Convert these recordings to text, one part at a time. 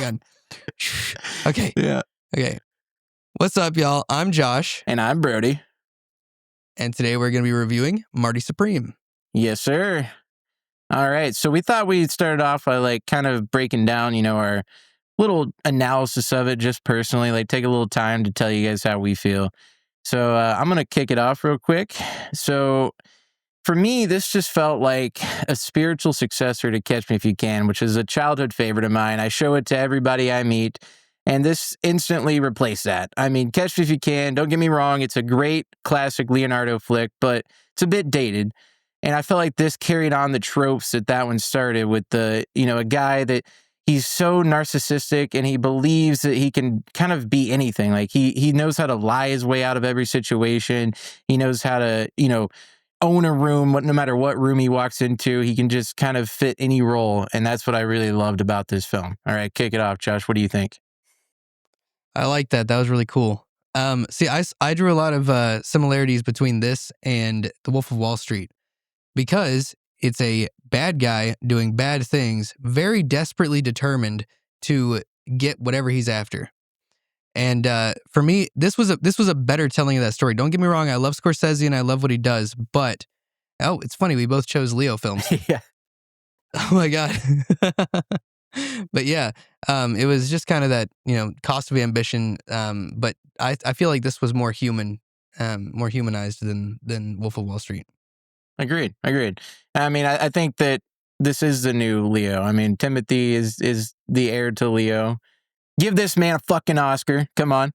hang on. Okay. Yeah. Okay. What's up, y'all? I'm Josh. And I'm Brody. And today we're going to be reviewing Marty Supreme. Yes, sir. All right. So we thought we'd start off by like kind of breaking down, our little analysis of it just personally, like take a little time to tell you guys how we feel. So I'm going to kick it off real quick. So for me, this just felt like a spiritual successor to Catch Me If You Can, which is a childhood favorite of mine. I show it to everybody I meet, and this instantly replaced that. I mean, Catch Me If You Can, don't get me wrong, it's a great classic Leonardo flick, but it's a bit dated. And I felt like this carried on the tropes that one started with a guy that he's so narcissistic and he believes that he can kind of be anything. Like he knows how to lie his way out of every situation. He knows how to, own a room, no matter what room he walks into, he can just kind of fit any role. And that's what I really loved about this film. All right, kick it off, Josh. What do you think? I like that. That was really cool. See, I drew a lot of similarities between this and The Wolf of Wall Street because it's a bad guy doing bad things, very desperately determined to get whatever he's after. And for me, this was a better telling of that story. Don't get me wrong, I love Scorsese and I love what he does, but it's funny, we both chose Leo films. Yeah. Oh my God. But yeah, it was just kind of that, cost of ambition. But I feel like this was more human, more humanized than Wolf of Wall Street. Agreed. I mean, I think that this is the new Leo. I mean, Timothy is the heir to Leo. Give this man a fucking Oscar. Come on.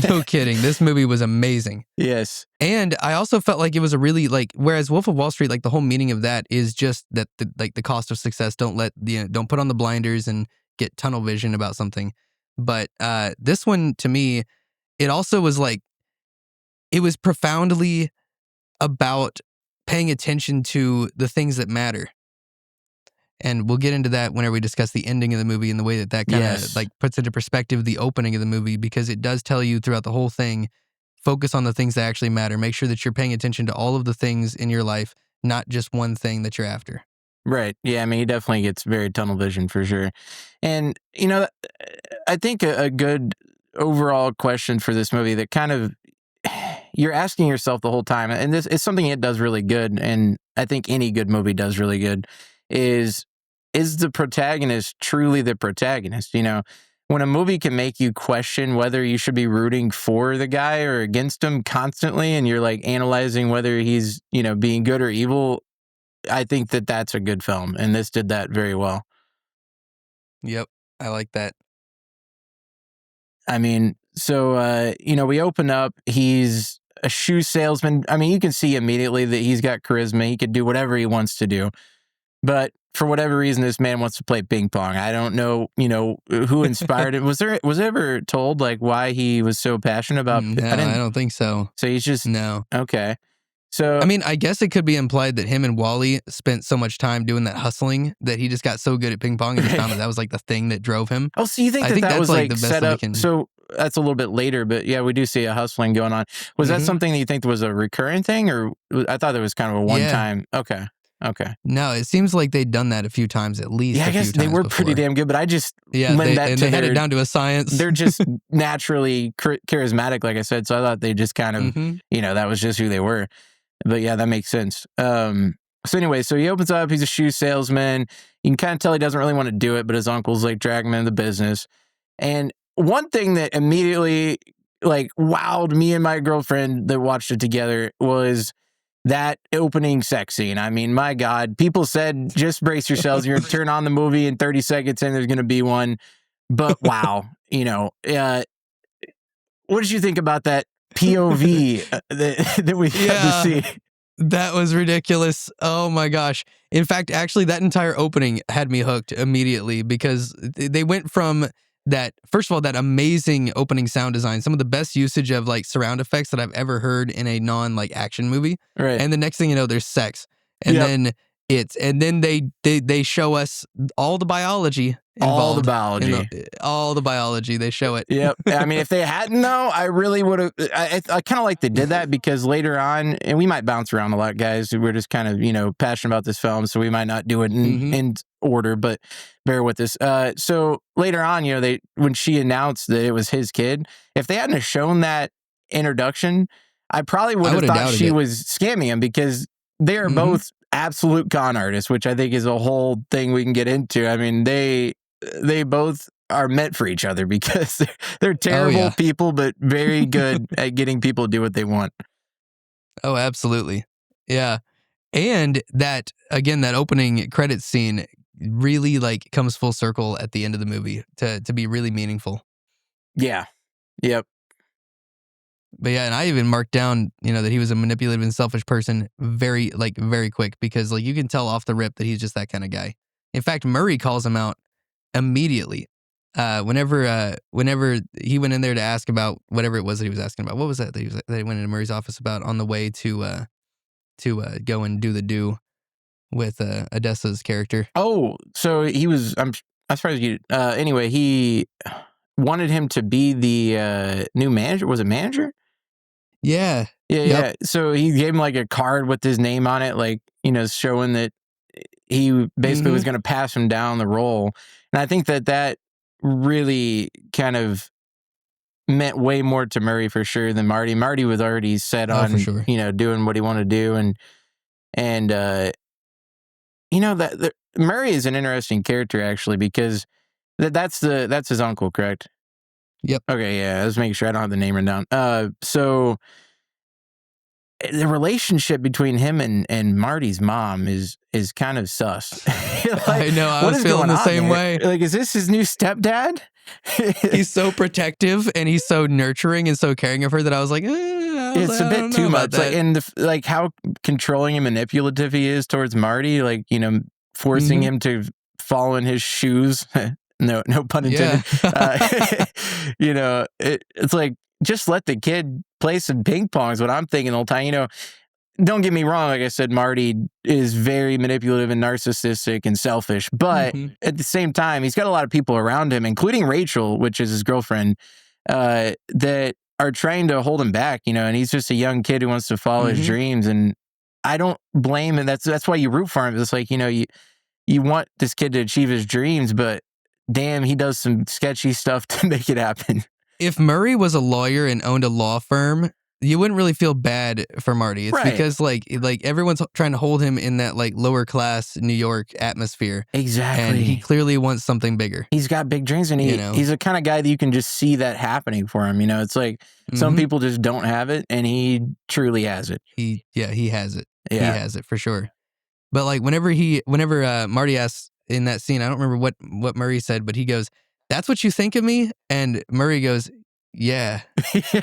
No kidding. This movie was amazing. Yes. And I also felt like it was a really whereas Wolf of Wall Street, the whole meaning of that is just that the cost of success. Don't put on the blinders and get tunnel vision about something. But this one, to me, it also was it was profoundly about paying attention to the things that matter. And we'll get into that whenever we discuss the ending of the movie and the way that kind of puts into perspective the opening of the movie, because it does tell you throughout the whole thing, focus on the things that actually matter. Make sure that you're paying attention to all of the things in your life, not just one thing that you're after. Right. Yeah. I mean, he definitely gets very tunnel vision for sure. And, I think a good overall question for this movie that kind of you're asking yourself the whole time, and this is something it does really good, and I think any good movie does really good, is the protagonist truly the protagonist? When a movie can make you question whether you should be rooting for the guy or against him constantly, and you're analyzing whether he's, being good or evil, I think that that's a good film, and this did that very well. Yep, I like that. I mean, so, we open up, he's a shoe salesman. I mean, you can see immediately that he's got charisma. He could do whatever he wants to do. But for whatever reason, this man wants to play ping pong. I don't know, who inspired it. Was it ever told why he was so passionate about? No, I don't think so. So he's just no. Okay. So I mean, I guess it could be implied that him and Wally spent so much time doing that hustling that he just got so good at ping pong and just found that was the thing that drove him. Oh, so you think that was the best set up? can... So that's a little bit later, but yeah, we do see a hustling going on. Was that something that you think was a recurring thing, or I thought it was kind of a one-time? Okay. No, it seems like they'd done that a few times at least. Yeah, I guess they were pretty damn good, but I just they had it down to a science. They're just naturally charismatic, like I said. So I thought they just kind of, that was just who they were. But yeah, that makes sense. So anyway, so he opens up. He's a shoe salesman. You can kind of tell he doesn't really want to do it, but his uncle's dragging him into the business. And one thing that immediately wowed me and my girlfriend that watched it together was that opening sex scene. I mean, my God, people said, just brace yourselves. You're going to turn on the movie in 30 seconds and there's going to be one. But wow, what did you think about that POV that we had to see? That was ridiculous. Oh my gosh. In fact, actually, that entire opening had me hooked immediately because they went from that, first of all, that amazing opening sound design, some of the best usage of surround effects that I've ever heard in a action movie. Right. And the next thing you know, there's sex. And then they show us all the biology involved. All the biology, they show it. Yep. I mean, if they hadn't though, I really would have, I kind of like they did that because later on, and we might bounce around a lot, guys, we're just kind of, passionate about this film, so we might not do it in order, but bear with us. So later on, when she announced that it was his kid, if they hadn't have shown that introduction, I probably would I have would have thought doubted she it. was scamming him, because they are Mhm. both absolute con artists, which I think is a whole thing we can get into. I mean, they both are meant for each other, because they're Oh, terrible yeah. people, but very good at getting people to do what they want. Oh, absolutely. Yeah. And that, again, that opening credits scene really, like, comes full circle at the end of the movie to be really meaningful. Yeah. Yep. But yeah, and I even marked down, that he was a manipulative and selfish person very quick, because like you can tell off the rip that he's just that kind of guy. In fact, Murray calls him out immediately. Whenever he went in there to ask about whatever it was that he was asking about. What was that that he went into Murray's office about on the way to go and do the do with Odessa's character? Oh, so I'm surprised you. Anyway, he wanted him to be the new manager. Was it manager? Yeah. Yeah, Yep. yeah. So he gave him like a card with his name on it, like, showing that he basically was Mm-hmm. going to pass him down the role. And I think that really kind of meant way more to Murray for sure than Marty. Marty was already set Oh, for on, sure. doing what he wanted to do, and that Murray is an interesting character, actually, because that's his uncle, correct? Yep. Okay, yeah. I was making sure I don't have the name written down. So the relationship between him and Marty's mom is kind of sus. Like, I know. I what was is feeling going the on same there? way. Like, is this his new stepdad? He's so protective and he's so nurturing and so caring of her that I was like, It's a I bit don't know too about much. Like, that. and like how controlling and manipulative he is towards Marty. Like, forcing Hmm. him to follow in his shoes. No pun Yeah. intended. It's like, just let the kid play some ping pong is what I'm thinking the whole time. Don't get me wrong. Like I said, Marty is very manipulative and narcissistic and selfish, but Hmm. at the same time, he's got a lot of people around him, including Rachel, which is his girlfriend, that are trying to hold him back, and he's just a young kid who wants to follow his Hmm. dreams. And I don't blame him. That's why you root for him. It's like, you want this kid to achieve his dreams, but damn, he does some sketchy stuff to make it happen. If Murray was a lawyer and owned a law firm, you wouldn't really feel bad for Marty. It's Right. because like everyone's trying to hold him in that like lower class New York atmosphere, and he Exactly. clearly wants something bigger. He's got big dreams, and You know. he's the kind of guy that you can just see that happening for him. It's like some Hmm. people just don't have it, and he truly has it. He has it. He Yeah. has it for sure. But like whenever Marty asks in that scene, I don't remember what Murray said, but he goes, "That's what you think of me?" And Murray goes, "Yeah."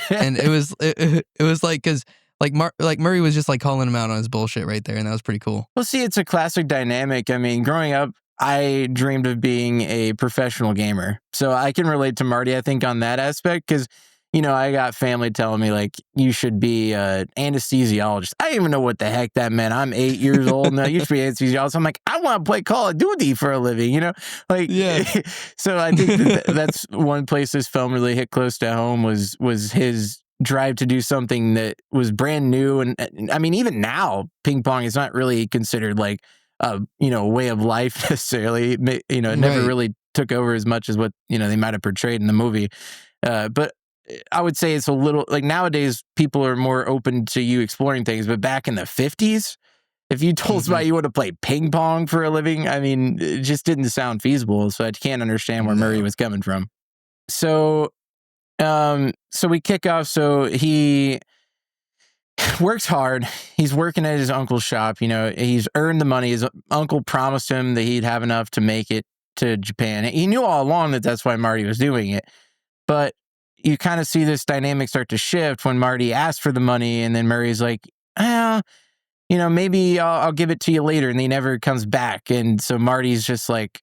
And it was like, because like Murray was just like calling him out on his bullshit right there, and that was pretty cool. Well, see, it's a classic dynamic. I mean, growing up, I dreamed of being a professional gamer. So I can relate to Marty, I think, on that aspect, because, I got family telling me, like, you should be an anesthesiologist. I didn't even know what the heck that meant. I'm 8 years old. No, you should be an anesthesiologist. I'm like, I want to play Call of Duty for a living, Like, Yeah. so I think that's one place this film really hit close to home was his drive to do something that was brand new. And I mean, even now, ping pong is not really considered like a way of life necessarily. It never Right. really took over as much as what they might have portrayed in the movie. But I would say it's a little like nowadays people are more open to you exploring things. But back in the 50s, if you told Hmm. somebody you want to play ping pong for a living, I mean, it just didn't sound feasible. So I can't understand where Murray No. was coming from. So so we kick off. So he works hard. He's working at his uncle's shop. He's earned the money. His uncle promised him that he'd have enough to make it to Japan. He knew all along that that's why Marty was doing it. But you kind of see this dynamic start to shift when Marty asks for the money, and then Murray's like, maybe I'll give it to you later. And he never comes back. And so Marty's just like,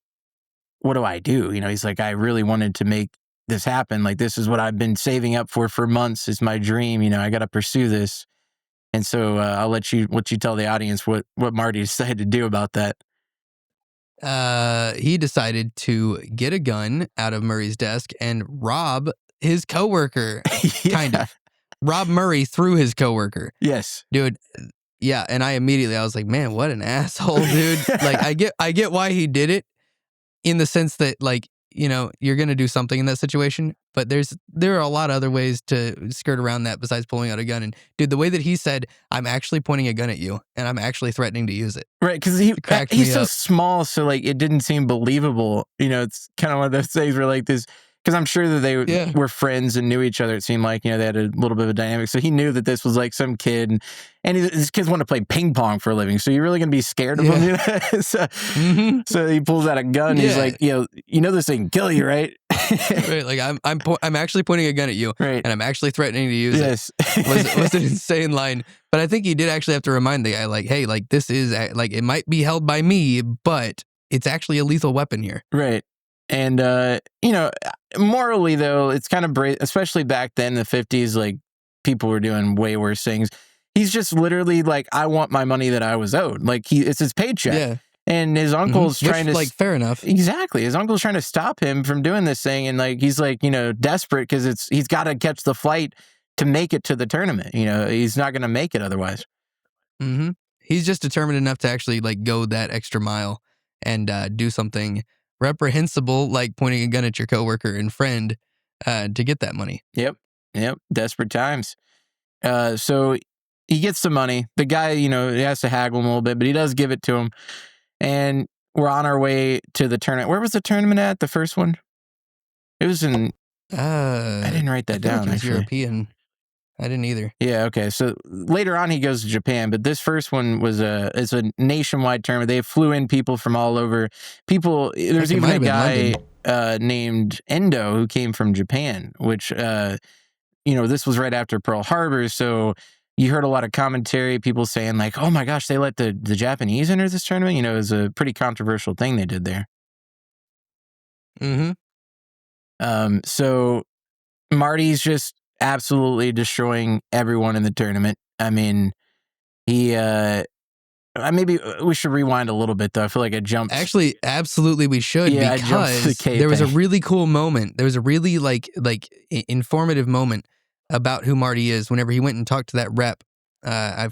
what do I do? He's like, I really wanted to make this happen. Like, this is what I've been saving up for months. It's my dream. I got to pursue this. And so I'll let you tell the audience what Marty decided to do about that. He decided to get a gun out of Murray's desk and rob his coworker. Yeah. Kind of rob Murray through his coworker. Yes. Dude. Yeah, and I was like, man, what an asshole, dude. Like, I get why he did it, in the sense that, like, you know, you're going to do something in that situation, but there are a lot of other ways to skirt around that besides pulling out a gun. And dude, the way that he said, "I'm actually pointing a gun at you and I'm actually threatening to use it," Right, because it cracked he's me so up. small, so like it didn't seem believable. You know, it's kind of one of those things where like this, because I'm sure that they Yeah. were friends and knew each other. It seemed like, you know, they had a little bit of a dynamic. So he knew that this was like some kid, and these kids want to play ping pong for a living. So you're really gonna be scared of him? Yeah. You know? So, Hmm. so he pulls out a gun. He's Yeah. like, you know this thing can kill you, right? Right. Like I'm actually pointing a gun at you Right. and I'm actually threatening to use it. Yes. Was an insane line, but I think he did actually have to remind the guy, like, hey, like this is like it might be held by me, but it's actually a lethal weapon here. Right. And, you know, morally, though, it's kind of brave, especially back then in the 50s, like people were doing way worse things. He's just literally like, I want my money that I was owed. Like, it's his paycheck. Yeah. And his uncle's trying to, like, fair enough. Exactly. His uncle's trying to stop him from doing this thing. And, like, he's like, you know, desperate because he's got to catch the flight to make it to the tournament. You know, he's not going to make it otherwise. Mm-hmm. He's just determined enough to actually like go that extra mile and do something reprehensible, like pointing a gun at your coworker and friend to get that money. Yep. Desperate times. So he gets the money. The guy, you know, he has to haggle him a little bit, but he does give it to him. And we're on our way to the tournament. Where was the tournament at? The first one? It was in. I didn't write that down. Like it was actually, European. I didn't either. Yeah. Okay. So later on, he goes to Japan, but this first one was it's a nationwide tournament. They flew in people from all over. People. There's Heck, it even might a have been guy London. named Endo who came from Japan, which you know, this was right after Pearl Harbor, so you heard a lot of commentary, people saying like, "Oh my gosh, they let the Japanese enter this tournament." You know, it was a pretty controversial thing they did there. Mm-hmm. So Marty's just absolutely destroying everyone in the tournament. I mean, he maybe we should rewind a little bit though. I feel like it jumped. Actually, absolutely, we should, Yeah, I jumped to the because K there was a thing. really cool moment. There was a really informative moment about who Marty is. Whenever he went and talked to that rep,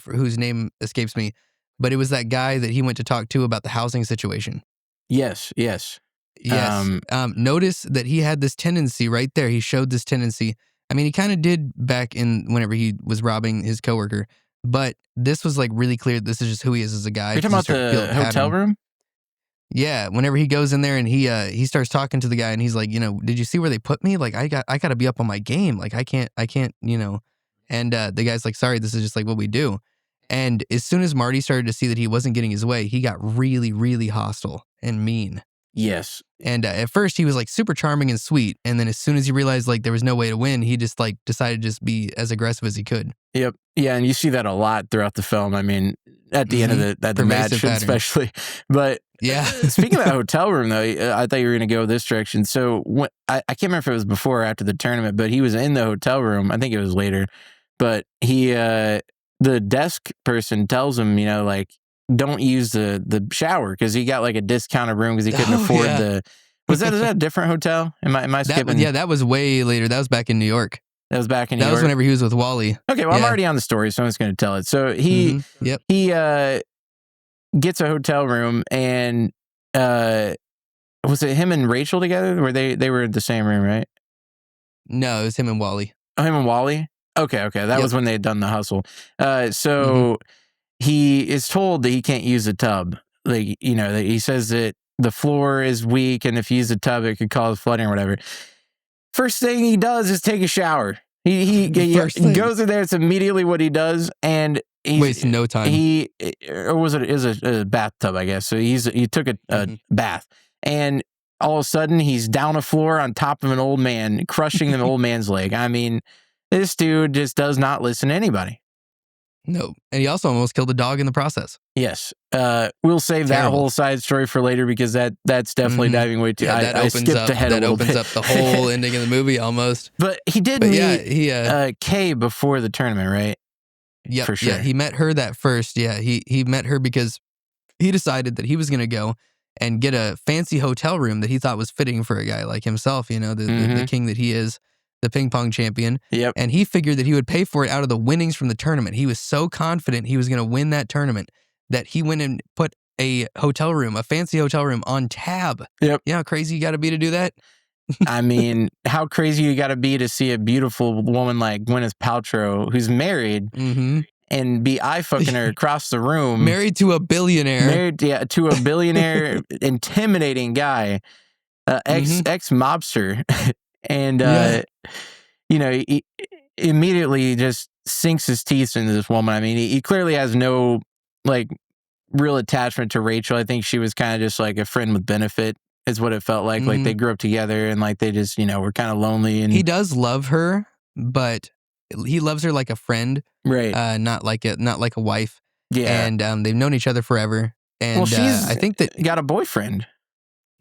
whose name escapes me, but it was that guy that he went to talk to about the housing situation. Yes. Yes. Um, Notice that he had this tendency right there. He showed this tendency. I mean, he kind of did back in whenever he was robbing his coworker, but this was like really clear. This is just who he is as a guy. You're talking 'Cause you about start to feel the the hotel pattern. room? Yeah, whenever he goes in there and he starts talking to the guy and he's like, you know, did you see where they put me? Like I got to be up on my game. Like I can't, you know. And the guy's like, sorry, this is just like what we do. And as soon as Marty started to see that he wasn't getting his way, he got really, really hostile and mean. Yes. And at first he was like super charming and sweet, and then as soon as he realized like there was no way to win, he just like decided to just be as aggressive as he could. Yep. Yeah, and you see that a lot throughout the film. I mean, at the end of the Pervasive match, pattern. especially. But Yeah. speaking of that hotel room, though, I thought you were going to go this direction. So I can't remember if it was before or after the tournament, but he was in the hotel room. I think it was later. But the desk person tells him, you know, like, don't use the shower because he got like a discounted room because he couldn't afford yeah. the. Is that a different hotel? Am I skipping? Yeah, that was way later. That was back in New York. That was back in New That York. was whenever he was with Wally. Okay, well, I'm Yeah. already on the story, so I'm just going to tell it. So he Yep. Gets a hotel room, and was it him and Rachel together? Were they were in the same room, right? No, it was him and Wally. Oh, him and Wally? Okay. That Yep. was when they had done the hustle. So he is told that he can't use a tub. Like, you know, that he says that the floor is weak, and if you use a tub, it could cause flooding or whatever. First thing he does is take a shower. He goes in there. It's immediately what he does, and he wastes no time. Or was it is a bathtub, I guess. So he took a bath, and all of a sudden he's down a floor on top of an old man, crushing an old man's leg. I mean, this dude just does not listen to anybody. No, and he also almost killed a dog in the process. Yes. We'll save that whole side story for later because that's definitely diving way too. Yeah, I skipped ahead a little bit. That opens up the whole ending of the movie almost. But he did meet Kay before the tournament, right? Yeah, for sure. Yeah, he met her that first. Yeah, he met her because he decided that he was going to go and get a fancy hotel room that he thought was fitting for a guy like himself. You know, the king that he is, the ping pong champion. Yep. And he figured that he would pay for it out of the winnings from the tournament. He was so confident he was going to win that tournament that he went and put a fancy hotel room on tab. Yep. You know how crazy you got to be to do that? I mean, how crazy you got to be to see a beautiful woman like Gwyneth Paltrow, who's married, Mm-hmm. and be eye fucking her across the room. Married to a billionaire. Married, yeah, to a billionaire, intimidating guy, ex mobster, and he immediately just sinks his teeth into this woman. I mean, he clearly has no like real attachment to Rachel. I think she was kind of just like a friend with benefit, is what it felt like. Like they grew up together and like they just, were kind of lonely. And he does love her, but he loves her like a friend, right? Not like a wife. Yeah, and they've known each other forever. And she's I think that got a boyfriend.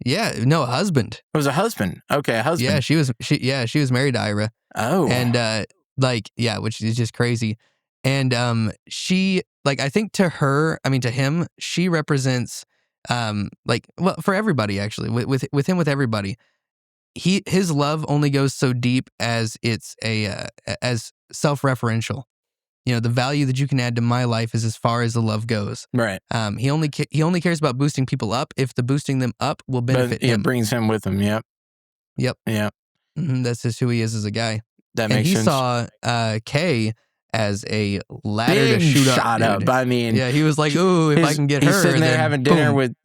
Yeah, no, a husband. It was a husband. Okay, a husband. Yeah, she was married to Ira. Oh, and which is just crazy. And she, like, I think to him, she represents for everybody, actually, with him, with everybody. His love only goes so deep as it's as self-referential. The value that you can add to my life is as far as the love goes. Right. He only cares about boosting people up if the boosting them up will benefit him. It brings him with him. Yep. Yep. Yeah. That's just who he is as a guy. That makes sense. And he saw Kay as a ladder to shoot shot up. Dude. I mean, yeah, he was like, "Ooh, if I can get her." He's sitting there having dinner boom. with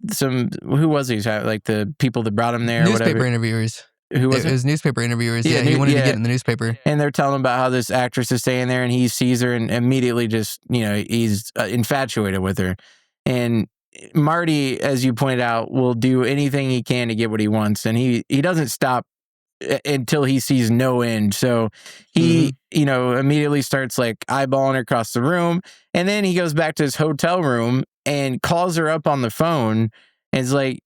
who was he? Like the people that brought him there. Newspaper or whatever. Interviewers. Who was it? It was newspaper interviewers. Yeah, he wanted to get in the newspaper. And they're telling him about how this actress is staying there, and he sees her and immediately just, he's infatuated with her. And Marty, as you pointed out, will do anything he can to get what he wants, and he doesn't stop until he sees no end. So he, immediately starts like eyeballing her across the room, and then he goes back to his hotel room and calls her up on the phone and is like,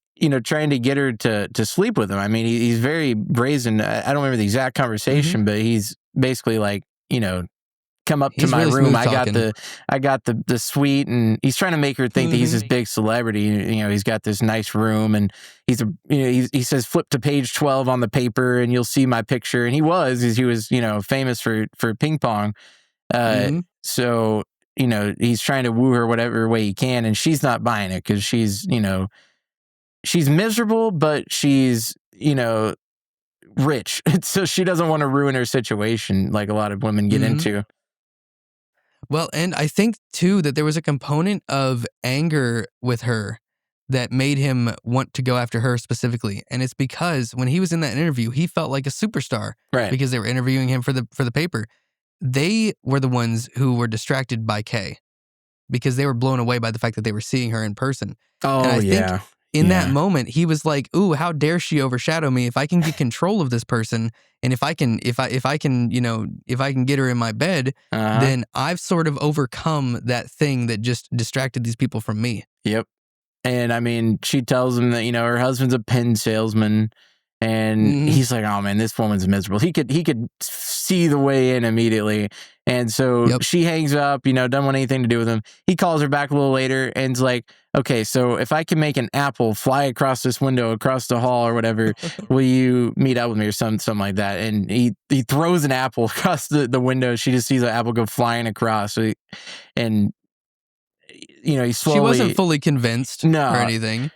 trying to get her to sleep with him. I mean, he's very brazen. I don't remember the exact conversation, but he's basically like, come up to my really room. I got the suite, and he's trying to make her think that he's this big celebrity. He's got this nice room, and he says flip to page 12 on the paper, and you'll see my picture. And he was famous for ping pong. So he's trying to woo her whatever way he can, and she's not buying it because she's miserable, but she's, rich. So she doesn't want to ruin her situation like a lot of women get into. Well, and I think, too, that there was a component of anger with her that made him want to go after her specifically. And it's because when he was in that interview, he felt like a superstar. Right. Because they were interviewing him for the paper. They were the ones who were distracted by Kay because they were blown away by the fact that they were seeing her in person. Oh, and I yeah. think in that moment, he was like, "Ooh, how dare she overshadow me? If I can get control of this person, and if I can get her in my bed, then I've sort of overcome that thing that just distracted these people from me." Yep. And I mean, she tells him that her husband's a pen salesman, and he's like, "Oh man, this woman's miserable." He could see the way in immediately, and so she hangs up. Doesn't want anything to do with him. He calls her back a little later and's like, "Okay, so if I can make an apple fly across this window, across the hall, or whatever, will you meet up with me?" or something like that. And he throws an apple across the window. She just sees the apple go flying across, and he slowly. She wasn't fully convinced or anything.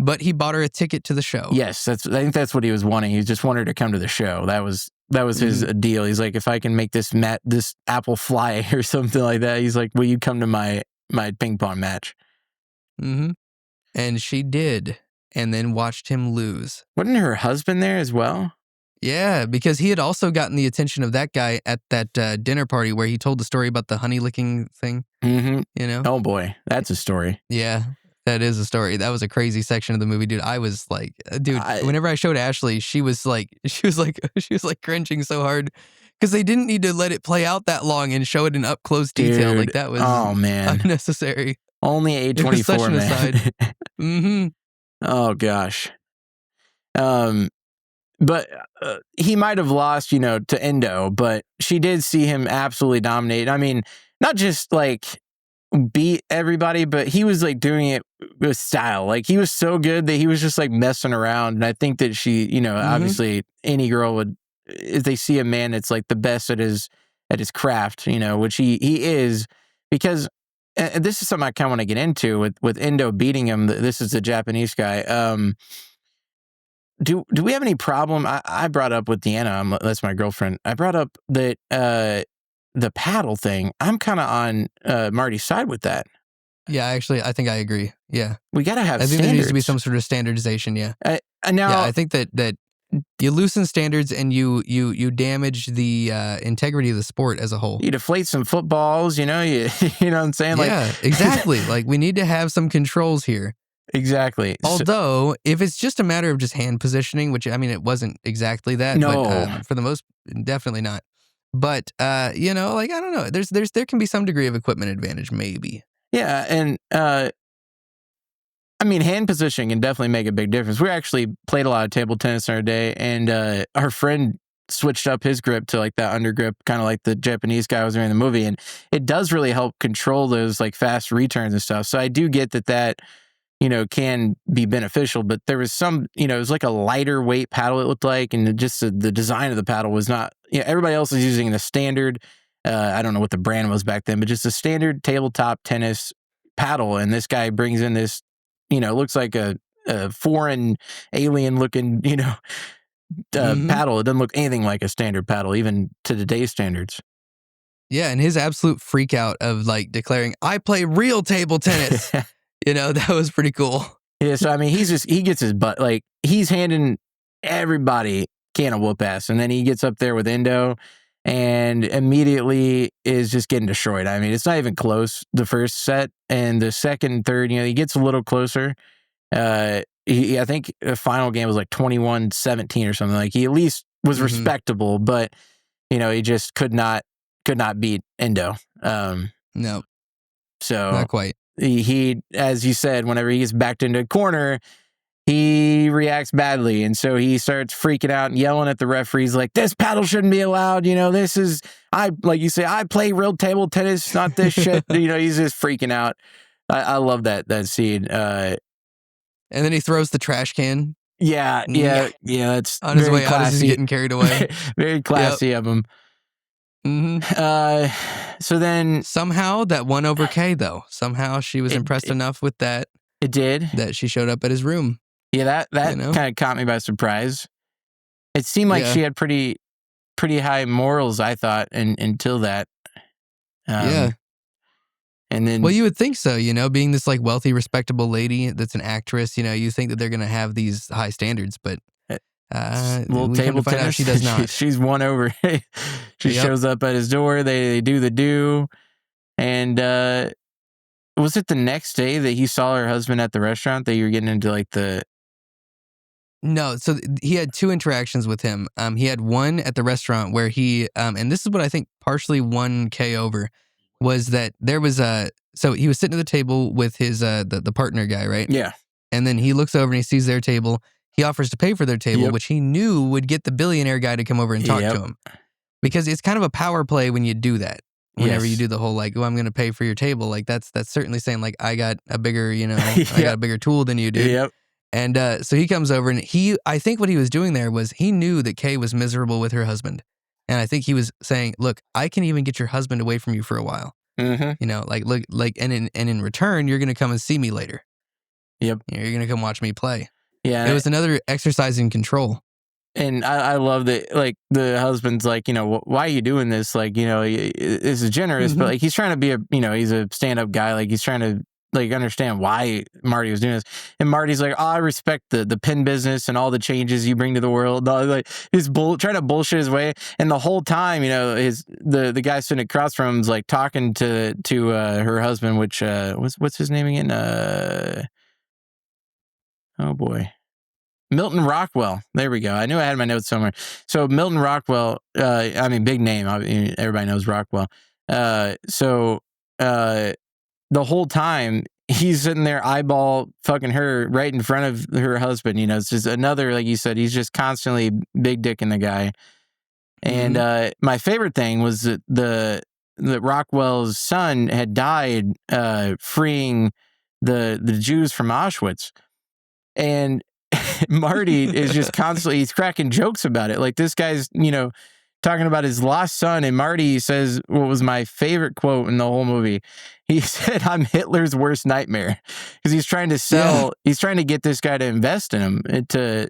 But he bought her a ticket to the show. Yes, I think that's what he was wanting. He just wanted her to come to the show. That was his deal. He's like, if I can make this apple fly or something like that, he's like, will you come to my ping pong match? And she did, and then watched him lose. Wasn't her husband there as well? Yeah, because he had also gotten the attention of that guy at that dinner party where he told the story about the honey licking thing. Oh boy, that's a story. Yeah. That is a story. That was a crazy section of the movie, dude. I was like, whenever I showed Ashley, she was like cringing so hard because they didn't need to let it play out that long and show it in up close detail. Like that was unnecessary. Only A24, such an man. Aside. Oh gosh. But he might have lost, to Endo, but she did see him absolutely dominate. I mean, not just like beat everybody, but he was like doing it with style. Like he was so good that he was just like messing around. And I think that she, obviously any girl would, if they see a man that's like the best at his craft, which he is, because and this is something I kind of want to get into with Endo beating him. This is the Japanese guy. Do we have any problem? I brought up with Deanna, that's my girlfriend. I brought up that the paddle thing. I'm kind of on Marty's side with that. Yeah, actually, I think I agree. Yeah. We got to have I think standards. there needs to be some sort of standardization, yeah. Now, yeah, I think that you loosen standards and you damage the integrity of the sport as a whole. You deflate some footballs, you know what I'm saying? Yeah, exactly. Like, we need to have some controls here. Exactly. Although, if it's just a matter of just hand positioning, which, I mean, it wasn't exactly that, No. but for the most, definitely not. But, you know, like, I don't know. There can be some degree of equipment advantage, maybe. Yeah, and I mean, hand positioning can definitely make a big difference. We actually played a lot of table tennis in our day, and our friend switched up his grip to like that under grip, kind of like the Japanese guy was doing in the movie, and it does really help control those like fast returns and stuff. So I do get that can be beneficial, but there was some, it was like a lighter weight paddle, it looked like, and just the design of the paddle was not, everybody else is using the standard, I don't know what the brand was back then, but just a standard tabletop tennis paddle. And this guy brings in this, looks like a foreign alien looking, paddle. It doesn't look anything like a standard paddle, even to today's standards. Yeah, and his absolute freak out of like declaring, I play real table tennis. That was pretty cool. Yeah, so I mean, he gets his butt, like, he's handing everybody can of whoop ass, and then he gets up there with Endo and immediately is just getting destroyed. I mean, it's not even close, the first set, and the second, third, he gets a little closer. I think the final game was like 21-17 or something. Like, he at least was respectable, but he just could not beat Endo. No. So not quite. He, as you said, whenever he gets backed into a corner, he reacts badly. And so he starts freaking out and yelling at the referees like, this paddle shouldn't be allowed. This is, like you say, I play real table tennis, not this shit. He's just freaking out. I love that scene. And then he throws the trash can. Yeah. That's on his way classy. out as he's getting carried away. Very classy of him. So then somehow that won over Kay, though. Somehow she was impressed enough with that. It did. That she showed up at his room. Yeah, that kind of caught me by surprise. It seemed like she had pretty high morals, I thought, until that. Yeah. And then, well, you would think so, being this like wealthy, respectable lady that's an actress, you think that they're going to have these high standards, but little table tennis, out she does not. She's won over. She shows up at his door. They do the do. And was it the next day that he saw her husband at the restaurant that you were getting into like the... No, so he had two interactions with him. He had one at the restaurant where he, and this is what I think partially won Kay over, was that there was so he was sitting at the table with his, the partner guy, right? Yeah. And then he looks over and he sees their table. He offers to pay for their table, which he knew would get the billionaire guy to come over and talk to him. Because it's kind of a power play when you do that. Whenever you do the whole like, oh, I'm going to pay for your table. Like that's certainly saying like, I got a bigger, I got a bigger tool than you do. Yep. And so he comes over and I think what he was doing there was he knew that Kay was miserable with her husband. And I think he was saying, look, I can even get your husband away from you for a while. Like, look, and in return, you're going to come and see me later. Yep. You're going to come watch me play. Yeah. It was another exercise in control. And I love that, like, the husband's like, why are you doing this? Like, this is generous, but like, he's trying to be he's a stand-up guy. Like, he's trying to like understand why Marty was doing this. And Marty's like, oh, I respect the pen business and all the changes you bring to the world. Like, he's trying to bullshit his way. And the whole time, the guy sitting across from him is like talking to her husband, which what's his name again? Oh boy. Milton Rockwell. There we go. I knew I had my notes somewhere. So Milton Rockwell, big name. Everybody knows Rockwell. So the whole time he's sitting there eyeball fucking her right in front of her husband. It's just another, like you said, he's just constantly big dicking the guy. And my favorite thing was that the Rockwell's son had died freeing the Jews from Auschwitz. And Marty is just constantly, he's cracking jokes about it. Like, this guy's, talking about his lost son, and Marty says what was my favorite quote in the whole movie. He said, "I'm Hitler's worst nightmare," because he's trying to sell. He's trying to get this guy to invest in him.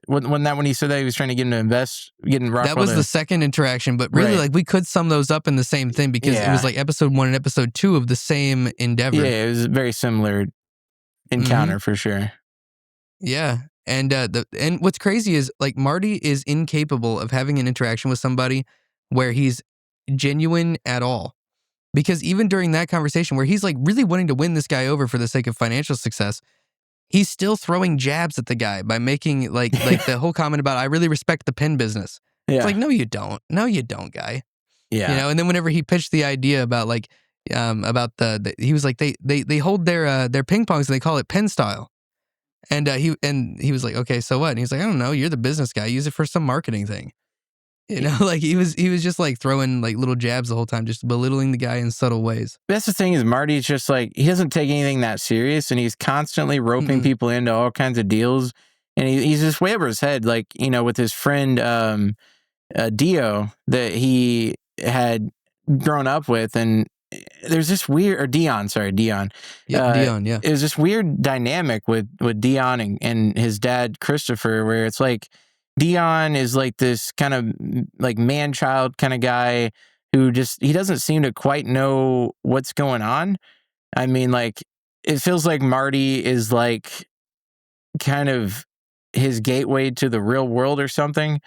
When he said that he was trying to get him to invest, getting Rockwell. That was the second interaction, but really, like, we could sum those up in the same thing because it was like episode 1 and episode 2 of the same endeavor. Yeah, it was a very similar encounter for sure. Yeah. And and what's crazy is, like, Marty is incapable of having an interaction with somebody where he's genuine at all. Because even during that conversation where he's like really wanting to win this guy over for the sake of financial success, he's still throwing jabs at the guy by making like the whole comment about, "I really respect the pen business." Yeah. It's like, no, you don't. No, you don't, guy. Yeah. You know, and then whenever he pitched the idea about like about he was like they hold their ping pongs and they call it pen style. And he was like, "Okay, so what?" And he's like, "I don't know, you're the business guy. Use it for some marketing thing." You know, like he was just like throwing like little jabs the whole time, just belittling the guy in subtle ways. That's the thing is Marty's just like, he doesn't take anything that serious, and he's constantly roping people into all kinds of deals, and he's just way over his head, like, you know, with his friend Dio that he had grown up with, and there's this weird, or Dion. Yeah, Dion, yeah. It was this weird dynamic with Dion and his dad Christopher, where it's like Dion is like this kind of like man-child kind of guy who he doesn't seem to quite know what's going on. I mean, like, it feels like Marty is like kind of his gateway to the real world or something.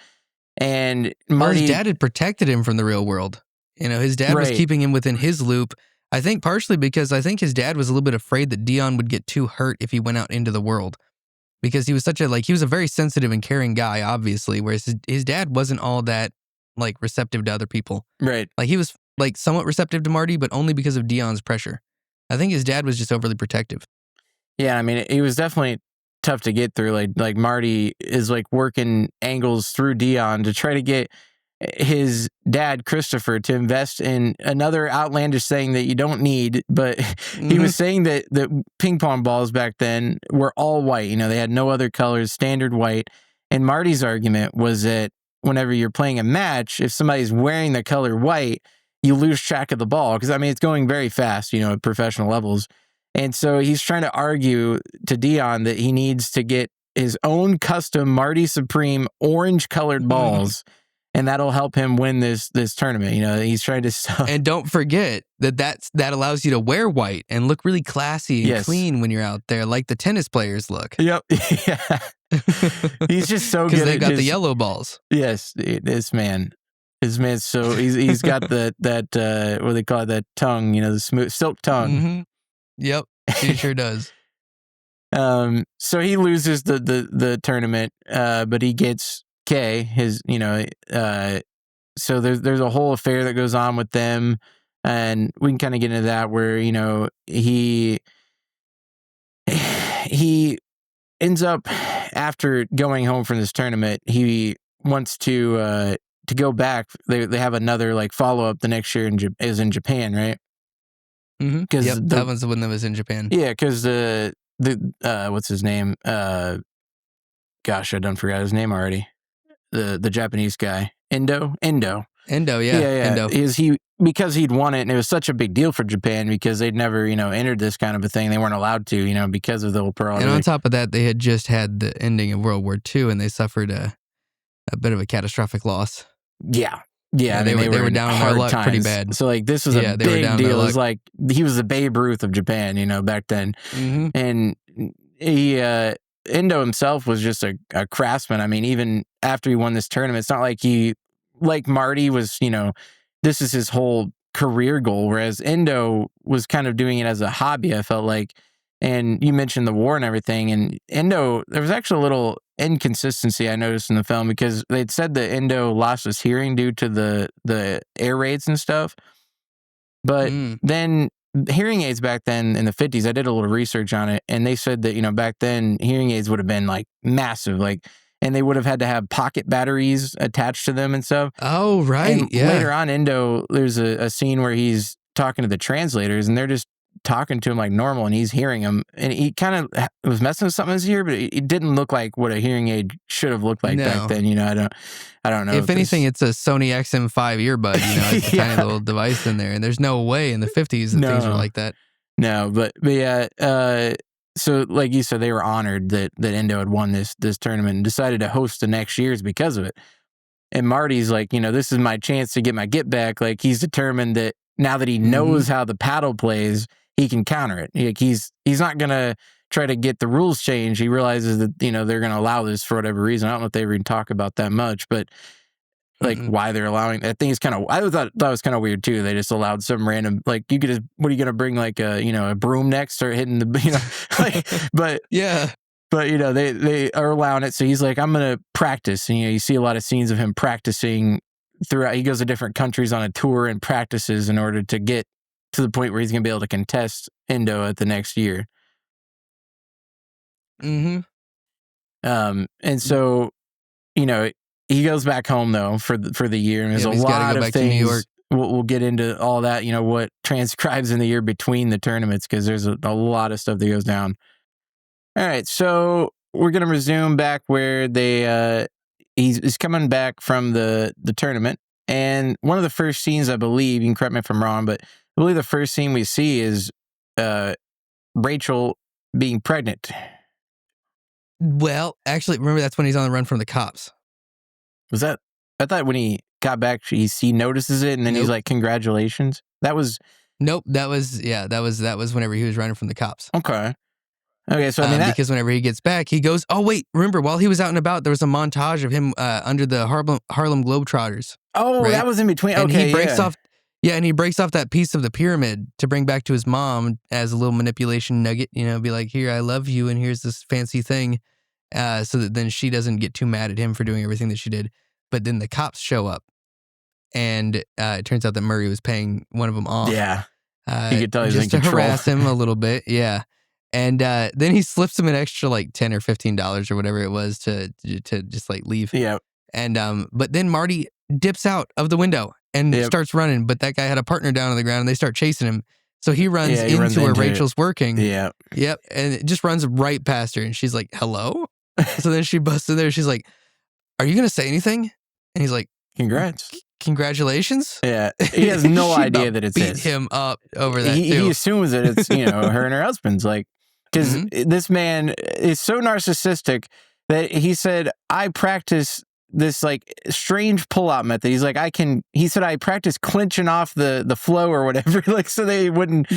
And Marty, his dad had protected him from the real world. You know, his dad was keeping him within his loop. I think partially because I think his dad was a little bit afraid that Dion would get too hurt if he went out into the world. Because he was he was a very sensitive and caring guy, obviously, whereas his dad wasn't all that like receptive to other people. Right. Like he was like somewhat receptive to Marty, but only because of Dion's pressure. I think his dad was just overly protective. Yeah, I mean, he was definitely tough to get through. Like Marty is like working angles through Dion to try to get his dad Christopher to invest in another outlandish thing that you don't need, but he was saying that the ping pong balls back then were all white. You know, they had no other colors, standard white. And Marty's argument was that whenever you're playing a match, if somebody's wearing the color white, you lose track of the ball, because I mean it's going very fast, you know, at professional levels. And so he's trying to argue to Dion that he needs to get his own custom Marty Supreme orange colored balls. And that'll help him win this tournament. You know, he's trying to sell. And don't forget that allows you to wear white and look really classy and clean when you're out there, like the tennis players look. Yep. Yeah. He's just so good. Because they've got the yellow balls. Yes, this man's so he's got that what do they call it, that tongue, you know, the smooth silk tongue. Yep, he sure does. So he loses the tournament, but he gets K, his, you know, so there's a whole affair that goes on with them, and we can kind of get into that, where, you know, he ends up, after going home from this tournament, he wants to go back. They have another like follow up the next year in Japan, right? Because that one's the one that was in Japan. Yeah, because the what's his name? Gosh, I done forgot his name already. The Japanese guy, Endo, yeah. Endo. Is he, because he'd won it, and it was such a big deal for Japan because they'd never, you know, entered this kind of a thing. They weren't allowed to, you know, because of the whole Pearl. And on top of that, they had just had the ending of World War II, and they suffered a bit of a catastrophic loss. Yeah. Yeah, they were down on their luck pretty bad. So like this was a big deal. It was like he was the Babe Ruth of Japan, you know, back then. And he Endo himself was just a craftsman. I mean, even after he won this tournament, it's not like he, like Marty was, you know, this is his whole career goal, whereas Endo was kind of doing it as a hobby, I felt like. And you mentioned the war and everything, and Endo, there was actually a little inconsistency I noticed in the film, because they'd said that Endo lost his hearing due to the air raids and stuff. But then hearing aids back then in the 50s, I did a little research on it, and they said that, you know, back then hearing aids would have been like massive, like, and they would have had to have pocket batteries attached to them and stuff. Oh, right. And later on, Endo, there's a scene where he's talking to the translators, and they're just talking to him like normal, and he's hearing him, and he kind of was messing with something in his ear, but it didn't look like what a hearing aid should have looked like back No. then. I don't know. If anything, it's a Sony XM5 earbud. It's a Yeah. tiny little device in there, and there's no way in the 50s that things were No. like that. No, but yeah. So like you said, they were honored that Endo had won this tournament and decided to host the next year's because of it. And Marty's like, this is my chance to get my get back. Like, he's determined that now that he knows how the paddle plays, he can counter it. Like, he's not gonna try to get the rules changed. He realizes that they're gonna allow this for whatever reason. I don't know if they even talk about that much, but like why they're allowing that thing is kind of. I thought that was kind of weird too. They just allowed some random, like, you could just, what are you gonna bring, like a broom next, start hitting the like, but yeah. But they are allowing it, so he's like, I'm gonna practice. And you see a lot of scenes of him practicing throughout. He goes to different countries on a tour and practices in order to get to the point where he's gonna be able to contest Endo at the next year. And so he goes back home though for the year, and there's a lot of things. New York. We'll get into all that. What transcribes in the year between the tournaments, because there's a lot of stuff that goes down. All right, so we're gonna resume back where he's coming back from the tournament, and one of the first scenes, I believe, you can correct me if I'm wrong, but I believe the first scene we see is Rachel being pregnant. Well, actually, remember, that's when he's on the run from the cops. Was that? I thought when he got back, he notices it, and then he's like, "Congratulations." That was. Nope. That was whenever he was running from the cops. Okay, so I mean, because whenever he gets back, he goes, oh, wait, remember, while he was out and about, there was a montage of him under the Harlem Globetrotters. Oh, right? That was in between. And okay, he breaks off. Yeah, and he breaks off that piece of the pyramid to bring back to his mom as a little manipulation nugget, be like, here, I love you, and here's this fancy thing, so that then she doesn't get too mad at him for doing everything that she did. But then the cops show up, and it turns out that Murray was paying one of them off. Yeah. You could tell he's just in to control. harass him a little bit, yeah. And then he slips him an extra like $10 or $15 or whatever it was to just like leave. Yeah. And but then Marty dips out of the window and starts running. But that guy had a partner down on the ground, and they start chasing him. So he runs into where Rachel's working. Yeah. Yep. And it just runs right past her, and she's like, "Hello." So then she busts in there. She's like, "Are you gonna say anything?" And he's like, "Congrats." Congratulations. Yeah, he has no idea that it's beat him up over that. He assumes that it's her and her husband's, like, because this man is so narcissistic that he said, I practice this like strange pull-out method. He's like, he said, I practice clinching off the flow or whatever, like, so they wouldn't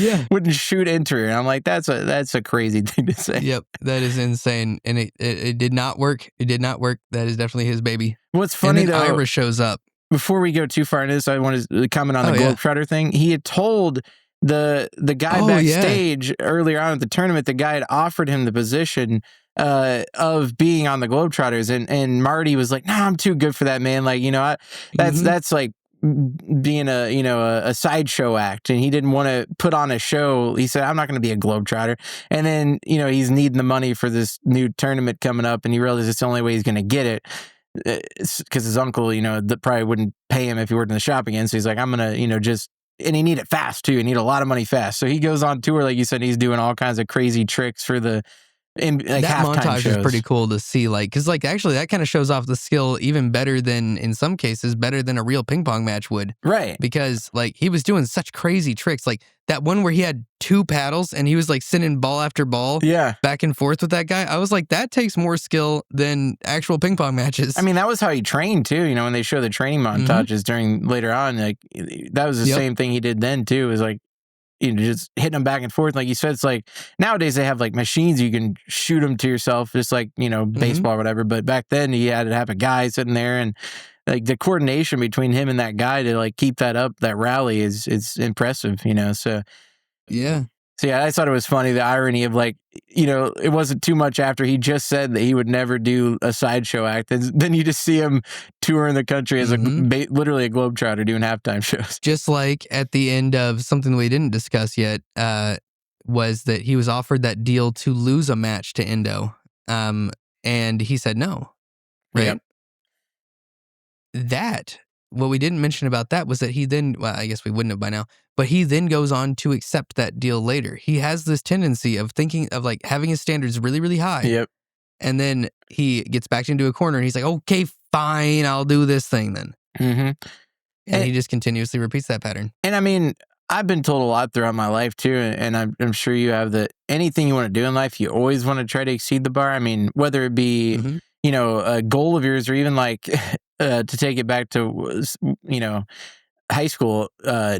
shoot into her. And I'm like, that's a crazy thing to say. Yep, that is insane. And it did not work. It did not work. That is definitely his baby. What's funny and then though, Ira shows up. Before we go too far into this, I want to comment on the Globetrotter thing. He had told the guy backstage earlier on at the tournament, the guy had offered him the position of being on the Globetrotters, and Marty was like, "No, I'm too good for that, man. Like, that's like being a sideshow act," and he didn't want to put on a show. He said, "I'm not going to be a Globetrotter." And then he's needing the money for this new tournament coming up, and he realizes it's the only way he's going to get it. Because his uncle, that probably wouldn't pay him if he worked in the shop again. So he's like, I'm going to, and he need it fast too. He need a lot of money fast. So he goes on tour, like you said, he's doing all kinds of crazy tricks for that montage shows. Is pretty cool to see, like, because like actually that kind of shows off the skill even better than, in some cases, better than a real ping pong match would. Right. Because like he was doing such crazy tricks, like that one where he had 2 paddles and he was like sending ball after ball back and forth with that guy. I was like, that takes more skill than actual ping pong matches. I mean, that was how he trained too. When they show the training montages during later on, like that was the same thing he did then too. It was like, just hitting them back and forth. Like you said, it's like nowadays they have like machines you can shoot them to yourself, just like, baseball or whatever. But back then he had to have a guy sitting there, and like the coordination between him and that guy to like keep that up, that rally is impressive, So yeah. So yeah, I thought it was funny, the irony of like, it wasn't too much after he just said that he would never do a sideshow act, and then you just see him touring the country as literally a globetrotter doing halftime shows. Just like at the end of something we didn't discuss yet, was that he was offered that deal to lose a match to Endo, and he said no. Right. Yep. That what we didn't mention about that was that he then, well, I guess we wouldn't have by now, but he then goes on to accept that deal later. He has this tendency of thinking of like having his standards really, really high. Yep. And then he gets backed into a corner and he's like, okay, fine, I'll do this thing then. Mm-hmm. And he just continuously repeats that pattern. And I mean, I've been told a lot throughout my life too, and I'm sure you have, that anything you want to do in life, you always want to try to exceed the bar. I mean, whether it be, Mhm. A goal of yours, or even like to take it back to, high school,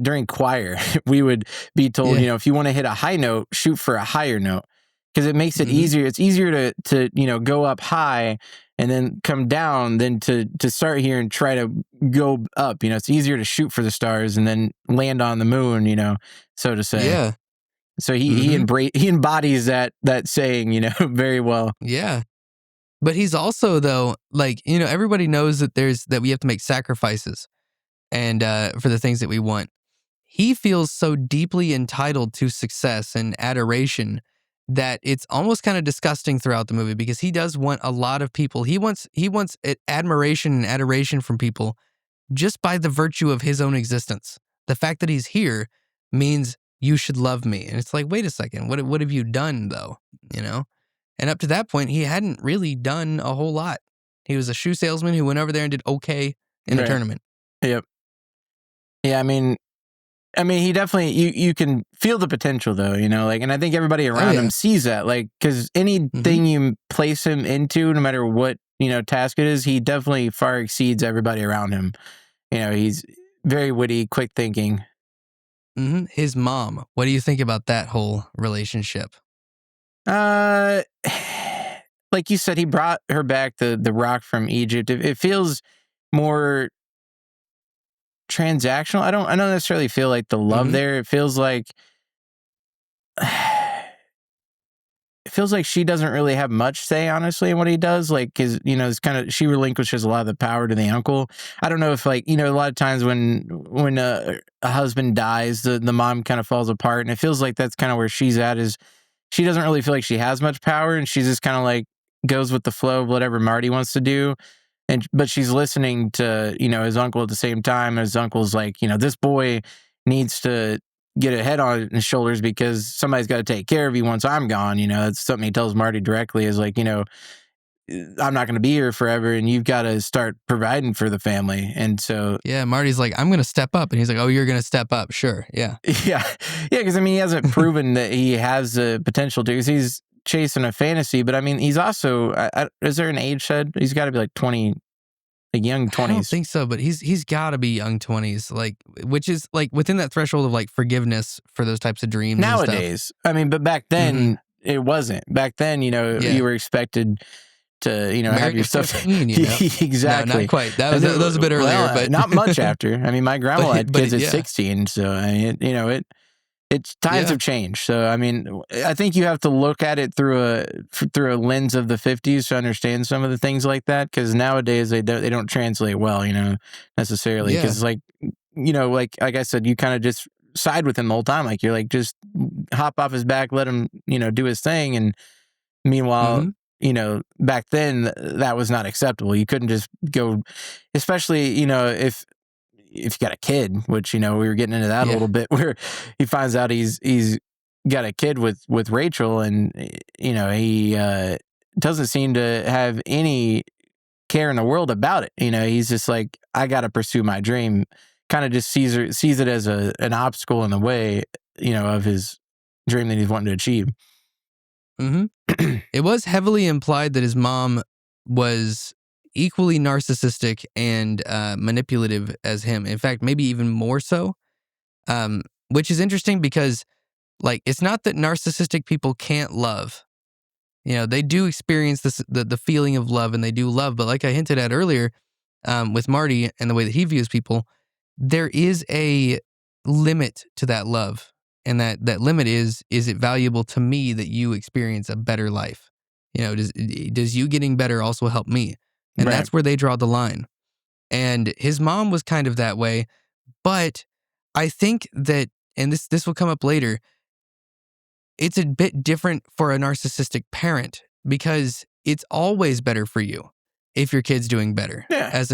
during choir, we would be told, Yeah. if you want to hit a high note, shoot for a higher note, because it makes it Mhm. easier. It's easier to go up high and then come down than to start here and try to go up. It's easier to shoot for the stars and then land on the moon, so to say. Yeah. So he embodies that saying, very well. Yeah. But he's also though, like, everybody knows that that we have to make sacrifices and for the things that we want. He feels so deeply entitled to success and adoration that it's almost kind of disgusting throughout the movie, because he does want a lot of people. He wants admiration and adoration from people just by the virtue of his own existence. The fact that he's here means you should love me. And it's like, wait a second, what have you done though? And up to that point, he hadn't really done a whole lot. He was a shoe salesman who went over there and did okay in a Right. tournament. Yep. Yeah, I mean, he definitely, you can feel the potential though, and I think everybody around yeah. him sees that, like, because anything you place him into, no matter what, task it is, he definitely far exceeds everybody around him. He's very witty, quick thinking. His mom, what do you think about that whole relationship? Like you said, he brought her back the rock from Egypt. It feels more transactional. I don't necessarily feel like the love there. It feels like she doesn't really have much say, honestly, in what he does. Like, because it's kind of, she relinquishes a lot of the power to the uncle. I don't know if, like, a lot of times when a husband dies, the mom kind of falls apart, and it feels like that's kind of where she's at. Is she doesn't really feel like she has much power, and she's just kind of like goes with the flow of whatever Marty wants to do. But she's listening to, his uncle at the same time. His uncle's like, this boy needs to get a head on his shoulders because somebody's got to take care of you once I'm gone. That's something he tells Marty directly, is like, I'm not going to be here forever, and you've got to start providing for the family. And so, yeah, Marty's like, I'm going to step up. And he's like, oh, you're going to step up. Sure. Yeah. Yeah. Because he hasn't proven that he has the potential to, because he's chasing a fantasy. But he's also, is there an age said? He's got to be like 20, like young 20s. I don't think so, but he's got to be young 20s, like, which is like within that threshold of like forgiveness for those types of dreams nowadays. But back then it wasn't. Back then, you were expected to, have your stuff. 15, Exactly. No, not quite. That was a bit earlier, but not much after. My grandma had kids at yeah. 16, so it's times have changed. So I think you have to look at it through a lens of the 50s to understand some of the things like that, because nowadays they don't translate well, necessarily. Because like I said, you kind of just side with him the whole time. Like, you're like, just hop off his back, let him do his thing. And meanwhile, back then that was not acceptable. You couldn't just go, especially if you got a kid, which we were getting into that a little bit, where he finds out he's got a kid with Rachel, and he doesn't seem to have any care in the world about it. He's just like, I got to pursue my dream. Kind of just sees it as an obstacle in the way of his dream that he's wanting to achieve. It was heavily implied that his mom was equally narcissistic and manipulative as him. In fact, maybe even more so, which is interesting because, like, it's not that narcissistic people can't love. They do experience the feeling of love, and they do love. But like I hinted at earlier, with Marty and the way that he views people, there is a limit to that love. And that limit is it valuable to me that you experience a better life? Does you getting better also help me? And that's where they draw the line. And his mom was kind of that way. But I think that, and this will come up later, it's a bit different for a narcissistic parent, because it's always better for you if your kid's doing better as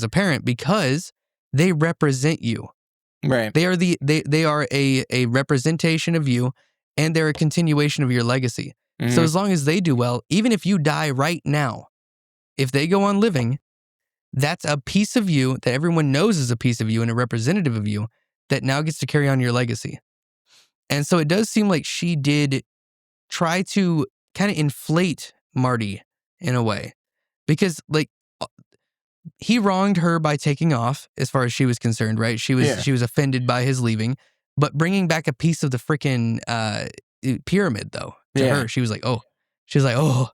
a parent, because they represent you. Right. They are they are a representation of you, and they're a continuation of your legacy. So Mhm. as long as they do well, even if you die right now, if they go on living, that's a piece of you that everyone knows is a piece of you and a representative of you that now gets to carry on your legacy. And so it does seem like she did try to kind of inflate Marty in a way because like he wronged her by taking off as far as she was concerned, right? Yeah. She was offended by his leaving, but bringing back a piece of the freaking pyramid though to Yeah. her, she was like, "Oh." She was like, "Oh."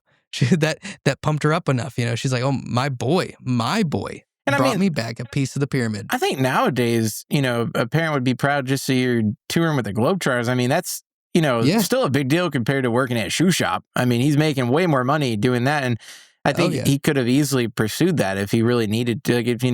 That pumped her up enough, you know. She's like, "Oh, my boy And I brought mean, me back a piece of the pyramid." I think nowadays, a parent would be proud just so you're touring with the Globetrotters. I mean, that's, Yeah. still a big deal compared to working at a shoe shop. I mean, he's making way more money doing that. And I Oh think yeah. he could have easily pursued that if he really needed to. Like if it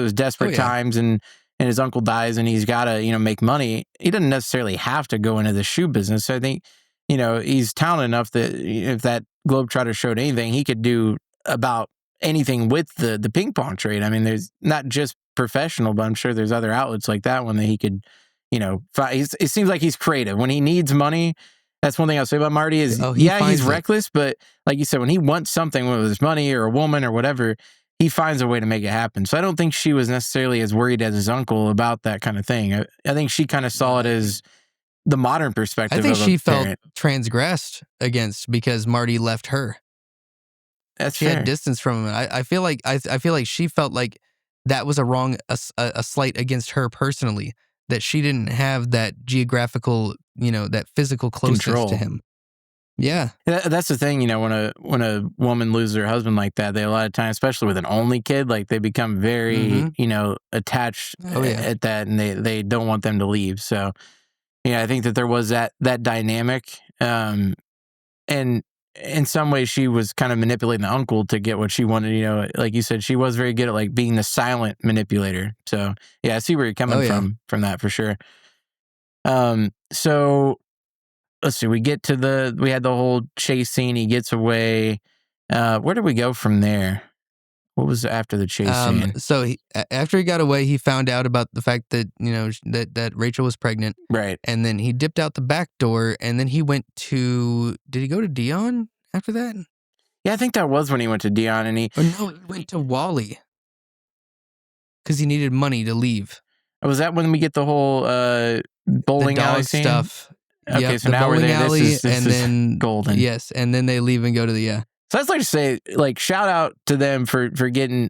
was Oh desperate yeah. times and his uncle dies and he's got to, make money, he doesn't necessarily have to go into the shoe business. So I think, he's talented enough that if that Globetrotter showed anything, he could do about anything with the ping pong trade. I mean, there's not just professional, but I'm sure there's other outlets like that one that he could, it seems like he's creative when he needs money. That's one thing I'll say about Marty is, Oh, he yeah, he's finds it. reckless, but like you said, when he wants something, whether it's money or a woman or whatever, he finds a way to make it happen. So I don't think she was necessarily as worried as his uncle about that kind of thing. I think she kind of saw it as the modern I perspective think of a she felt parent. transgressed against because Marty left her. That's She had fair. distance from him. I feel like I feel like she felt like that was a slight against her personally, that she didn't have that geographical, that physical closeness to Control. him. Yeah. That's the thing, when a woman loses her husband like that, they a lot of times, especially with an only kid, like they become very, Mhm. attached Oh yeah. at that, and they don't want them to leave. So yeah, I think that there was that dynamic, and in some ways she was kind of manipulating the uncle to get what she wanted. Like you said, she was very good at like being the silent manipulator. So yeah, I see where you're Oh coming yeah. from that for sure. So let's see. We had the whole chase scene. He gets away. Where do we go from there? What was after the chase scene? So after he got away, he found out about the fact that that Rachel was pregnant, Right. and then he dipped out the back door, and then he went to. Did he go to Dion after that? Yeah, I think that was when he went to Dion, and Or no, he went to Wally because he needed money to leave. was that when we get the whole The bowling alley dog scene? stuff. Okay, Yep, so the now we're bowling there. This alley, is this and is then golden. yes, and then they leave and go to the So I'd like to say, like, shout out to them for getting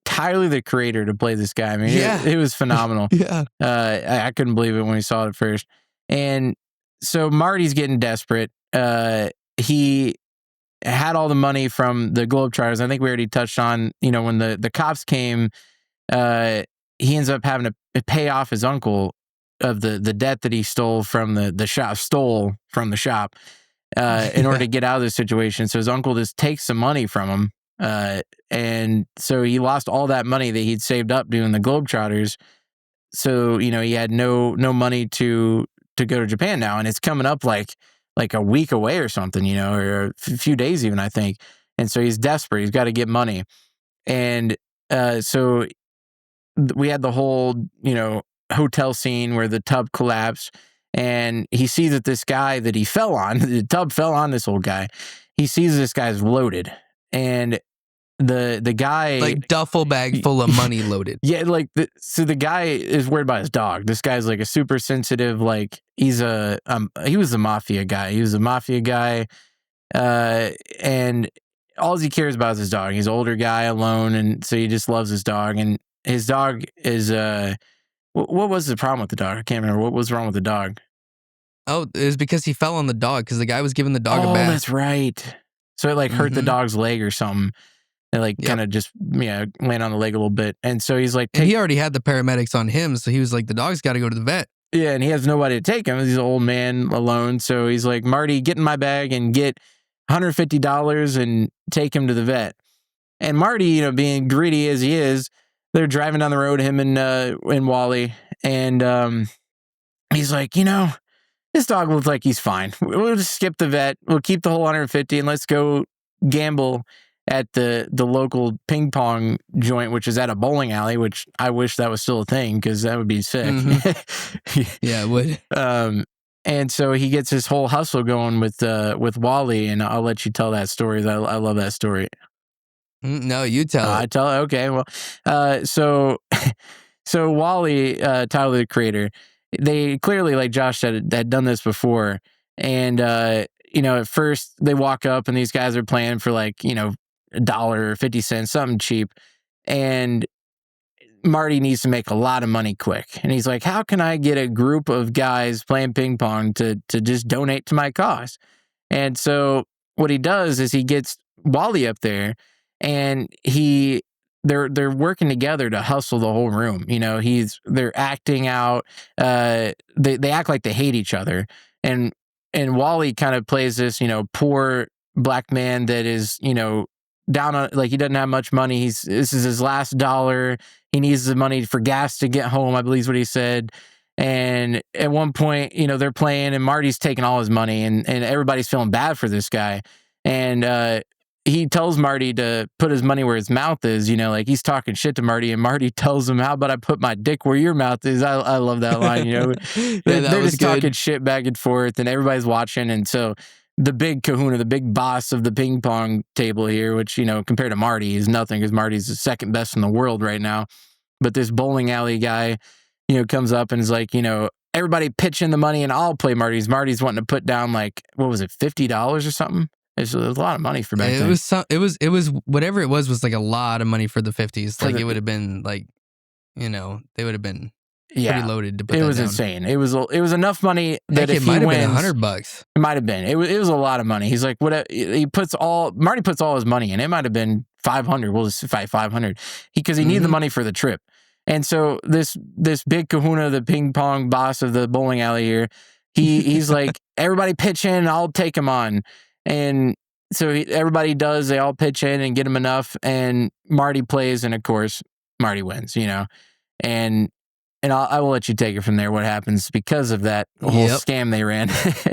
Tyler the Creator to play this guy. I mean, Yeah. it was phenomenal. Yeah. I couldn't believe it when we saw it first. And so Marty's getting desperate. He had all the money from the Globetrotters. I think we already touched on, when the cops came, he ends up having to pay off his uncle of the debt that he stole from the shop, in order Yeah. to get out of this situation. So his uncle just takes some money from him. And so he lost all that money that he'd saved up doing the Globetrotters. So, he had no money to go to Japan now. And it's coming up like a week away or something, or a few days even, I think. And so he's desperate. He's got to get money. And so we had the whole, hotel scene where the tub collapsed, and he sees that this guy that he fell on, the tub fell on this old guy. He sees this guy's loaded, and the guy, Like duffel bag full of money loaded. yeah, like so the guy is worried about his dog. This guy's like a super sensitive, like he was a mafia guy. He was a mafia guy, and all he cares about is his dog. He's an older guy alone, and so he just loves his dog. And his dog is what was the problem with the dog? I can't remember what was wrong with the dog. Oh, it was because he fell on the dog because the guy was giving the dog a Oh, bath. that's right. So it like hurt the Mhm. dog's leg or something. It like Yep. kind of just land on the leg a little bit, and so he's like, And he already had the paramedics on him, so he was like, the dog's got to go to the vet. yeah, and he has nobody to take him. He's an old man alone. So he's like, Marty, get in my bag and get $150 and take him to the vet. And Marty, being greedy as he is, they're driving down the road, him and Wally, and he's like, this dog looks like he's fine. We'll just skip the vet. We'll keep the whole 150 and let's go gamble at the local ping pong joint, which is at a bowling alley, which I wish that was still a thing because that would be sick. Yeah, it would. And so he gets his whole hustle going with Wally, and I'll let you tell that story. I love that story. No, you tell it. I tell it. Okay, well, so so Wally, Tyler the Creator, they clearly, like Josh said, had done this before, and at first they walk up and these guys are playing for like $1.50, something cheap, and Marty needs to make a lot of money quick. And he's like, how can I get a group of guys playing ping pong to just donate to my cause? And so what he does is he gets Wally up there and they're working together to hustle the whole room. They're acting out, they act like they hate each other. And Wally kind of plays this, poor black man that is, down on, like, he doesn't have much money. This is his last dollar. He needs the money for gas to get home, I believe is what he said. And at one point, they're playing and Marty's taking all his money and everybody's feeling bad for this guy. And he tells Marty to put his money where his mouth is, like he's talking shit to Marty, and Marty tells him, how about I put my dick where your mouth is? I love that line, Yeah, they're was just good. talking shit back and forth and everybody's watching. And so the big kahuna, the big boss of the ping pong table here, which, compared to Marty is nothing because Marty's the second best in the world right now. But this bowling alley guy, comes up and is like, everybody pitch in the money and I'll play Marty's. Marty's wanting to put down like, what was it, $50 or something? It was a lot of money for back then. It was whatever it was like a lot of money for the 50s. Like it would have been like, they would have been pretty loaded to put that It was down. insane. It was enough money that Heck, if it might he have wins, been $100. it might have been. It was a lot of money. He's like, what? Marty puts all his money in. It might have been 500. We'll just fight 500 because he needed the money for the trip. And so this big kahuna, the ping pong boss of the bowling alley here, he's like, everybody pitch in, I'll take him on. And so everybody does. They all pitch in and get him enough. And Marty plays, and of course, Marty wins. And I will let you take it from there. What happens because of that whole scam they ran?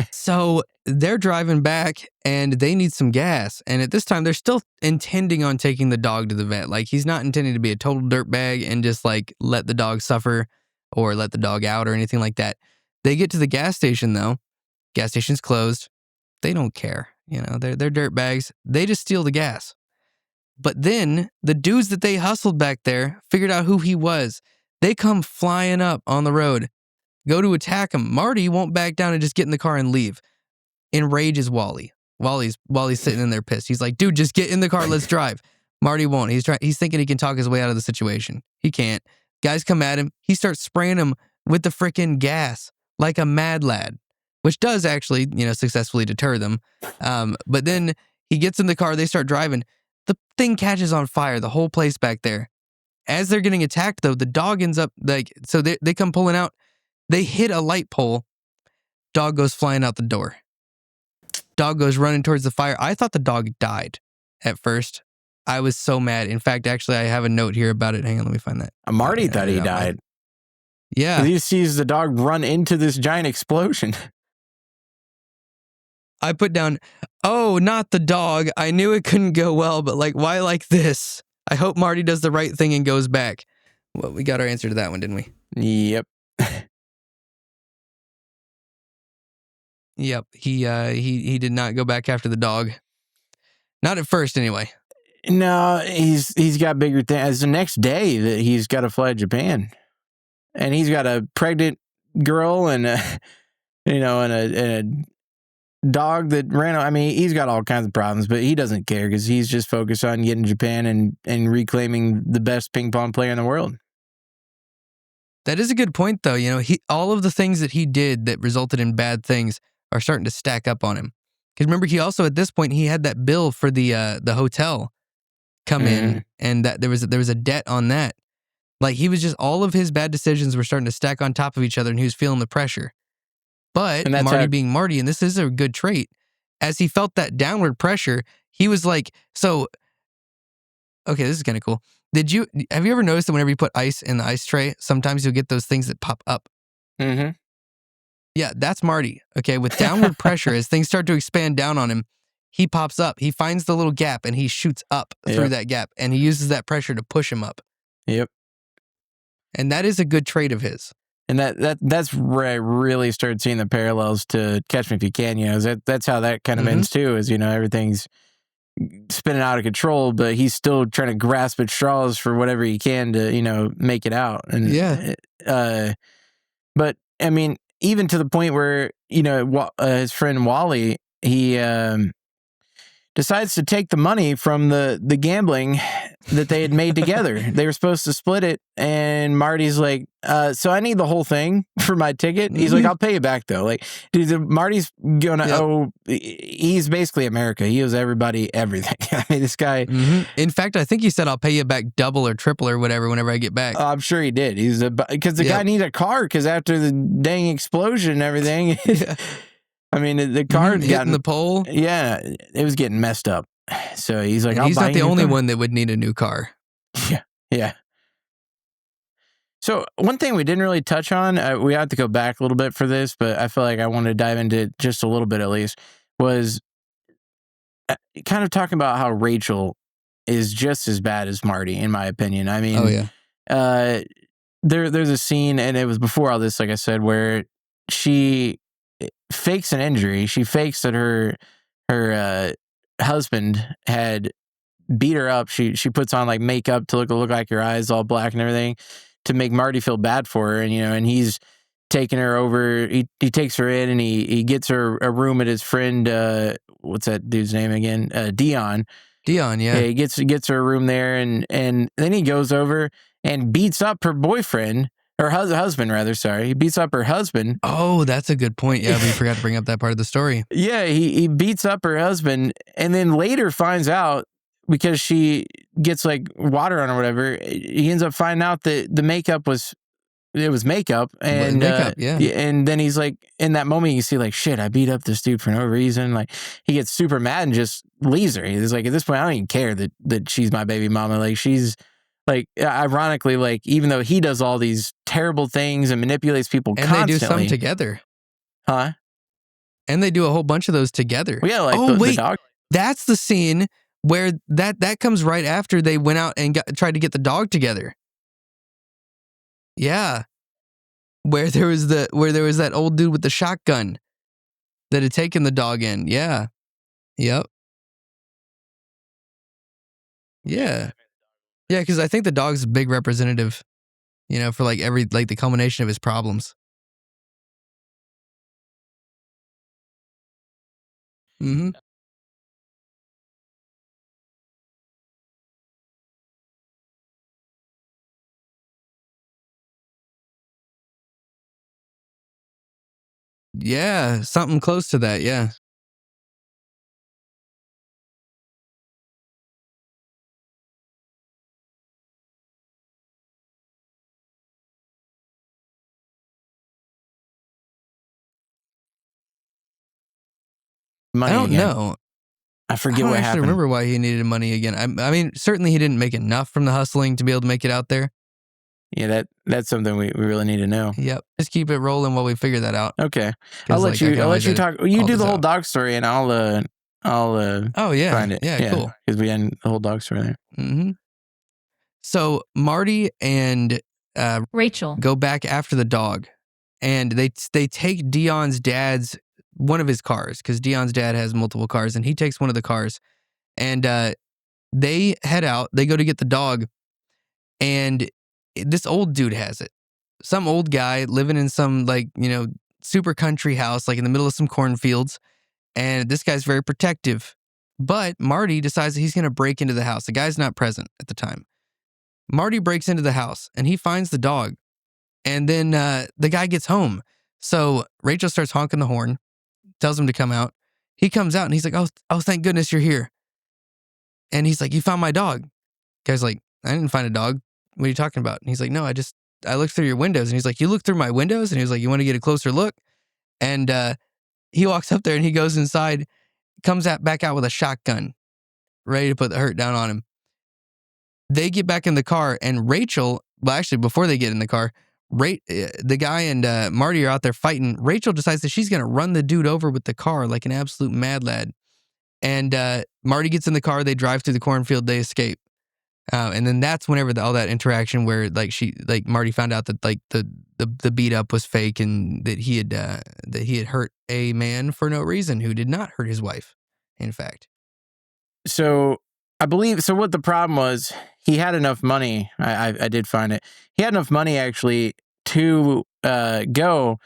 So they're driving back and they need some gas. And at this time, they're still intending on taking the dog to the vet. Like, he's not intending to be a total dirtbag and just like let the dog suffer or let the dog out or anything like that. They get to the gas station though. Gas station's closed. They don't care. They're dirtbags. They just steal the gas. But then the dudes that they hustled back there figured out who he was. They come flying up on the road, go to attack him. Marty won't back down and just get in the car and leave. Enrages Wally. Wally's sitting in there pissed. He's like, dude, just get in the car. Let's drive. Marty won't. He's thinking he can talk his way out of the situation. He can't. Guys come at him. He starts spraying him with the freaking gas like a mad lad, which does actually, successfully deter them. But then he gets in the car. They start driving. The thing catches on fire. The whole place back there. As they're getting attacked, though, the dog ends up so they come pulling out. They hit a light pole. Dog goes flying out the door. Dog goes running towards the fire. I thought the dog died at first. I was so mad. In fact, actually, I have a note here about it. Hang on, let me find that. Marty thought he died. Yeah. He sees the dog run into this giant explosion. I put down, oh, not the dog. I knew it couldn't go well, but why like this? I hope Marty does the right thing and goes back. Well, we got our answer to that one, didn't we? Yep. Yep. He did not go back after the dog. Not at first, anyway. No, he's got bigger things. The next day that he's got to fly to Japan, and he's got a pregnant girl and a dog that ran. I mean, he's got all kinds of problems, but he doesn't care because he's just focused on getting to Japan and reclaiming the best ping pong player in the world. That is a good point, though. All of the things that he did that resulted in bad things are starting to stack up on him. Because remember, he also at this point he had that bill for the hotel come in, and that there was a debt on that. Like, he was just, all of his bad decisions were starting to stack on top of each other, and he was feeling the pressure. But Marty being Marty, and this is a good trait, as he felt that downward pressure, he was like, so, okay, this is kind of cool. Have you ever noticed that whenever you put ice in the ice tray, sometimes you'll get those things that pop up? Mm-hmm. Yeah, that's Marty. Okay, with downward pressure, as things start to expand down on him, he pops up. He finds the little gap and he shoots up through that gap, and he uses that pressure to push him up. Yep. And that is a good trait of his. And that's where I really started seeing the parallels to Catch Me If You Can. That's how that kind of ends too. Is everything's spinning out of control, but he's still trying to grasp at straws for whatever he can to make it out. And but I mean, even to the point where his friend Wally, he decides to take the money from the gambling that they had made together. They were supposed to split it, and Marty's like, so I need the whole thing for my ticket. He's like, I'll pay you back though. Like, dude, Marty's gonna owe. He's basically America. He owes everybody everything. I mean, this guy. In fact, I think he said, I'll pay you back double or triple or whatever whenever I get back. I'm sure he did. Because the guy needs a car because after the dang explosion and everything. I mean, the car hitting the pole. Yeah, it was getting messed up. So he's like, he's not the only one that would need a new car. Yeah. So one thing we didn't really touch on, we have to go back a little bit for this, but I feel like I wanted to dive into it just a little bit at least, was kind of talking about how Rachel is just as bad as Marty, in my opinion. I mean, there's a scene, and it was before all this, like I said, where she fakes an injury. She fakes that her husband had beat her up. She puts on like makeup to look like her eyes all black and everything to make Marty feel bad for her. And and he's taking her over. He takes her in, and he gets her a room at his friend. What's that dude's name again? Dion. Dion, yeah. He gets her a room there, and then he goes over and beats up her boyfriend. Her husband, rather, sorry. He beats up her husband. Oh, that's a good point. Yeah, we forgot to bring up that part of the story. Yeah, he beats up her husband, and then later finds out, because she gets like water on or whatever, he ends up finding out that the makeup was makeup. And and then he's like, in that moment, you see like, shit, I beat up this dude for no reason. Like, he gets super mad and just leaves her. He's like, at this point, I don't even care that she's my baby mama. Like, she's... Like, ironically, like, even though he does all these terrible things and manipulates people constantly. And they do some together. Huh? And they do a whole bunch of those together. Well, yeah, like the dog. That's the scene where that comes right after they went out and tried to get the dog together. Yeah. Where there was that old dude with the shotgun that had taken the dog in. Yeah. Yep. Yeah. Yeah, because I think the dog's a big representative, for like the culmination of his problems. Mm-hmm. Yeah, something close to that, yeah. Money I don't again. know. I forget what happened. I remember why he needed money again. I mean, certainly he didn't make enough from the hustling to be able to make it out there. Yeah, that's something we really need to know. Yep. Just keep it rolling while we figure that out. Okay. I'll let you talk. You do the whole dog story, and I'll oh yeah, find it. Yeah, cool. Because we end the whole dog story there. Mm-hmm. So Marty and Rachel go back after the dog, and they take Dion's dad's one of his cars, because Dion's dad has multiple cars, and he takes one of the cars, and they head out. They go to get the dog, and this old dude has it. Some old guy living in some super country house, like in the middle of some cornfields, and this guy's very protective. But Marty decides that he's going to break into the house. The guy's not present at the time. Marty breaks into the house, and he finds the dog, and then the guy gets home. So Rachel starts honking the horn, tells him to come out. He comes out, and he's like, oh, thank goodness you're here. And he's like, you found my dog. Guy's like, I didn't find a dog. What are you talking about? And he's like, no, I looked through your windows. And he's like, you looked through my windows? And he was like, you want to get a closer look? And he walks up there, and he goes inside, comes back out with a shotgun, ready to put the hurt down on him. They get back in the car, and Rachel, well, actually, before they get in the car, the guy and Marty are out there fighting. Rachel decides that she's going to run the dude over with the car like an absolute mad lad. And Marty gets in the car. They drive through the cornfield. They escape. And then that's whenever all that interaction where like Marty found out that like the beat up was fake and that he had hurt a man for no reason who did not hurt his wife, in fact. So I believe, so what the problem was, he had enough money. I did find it. He had enough money actually to go,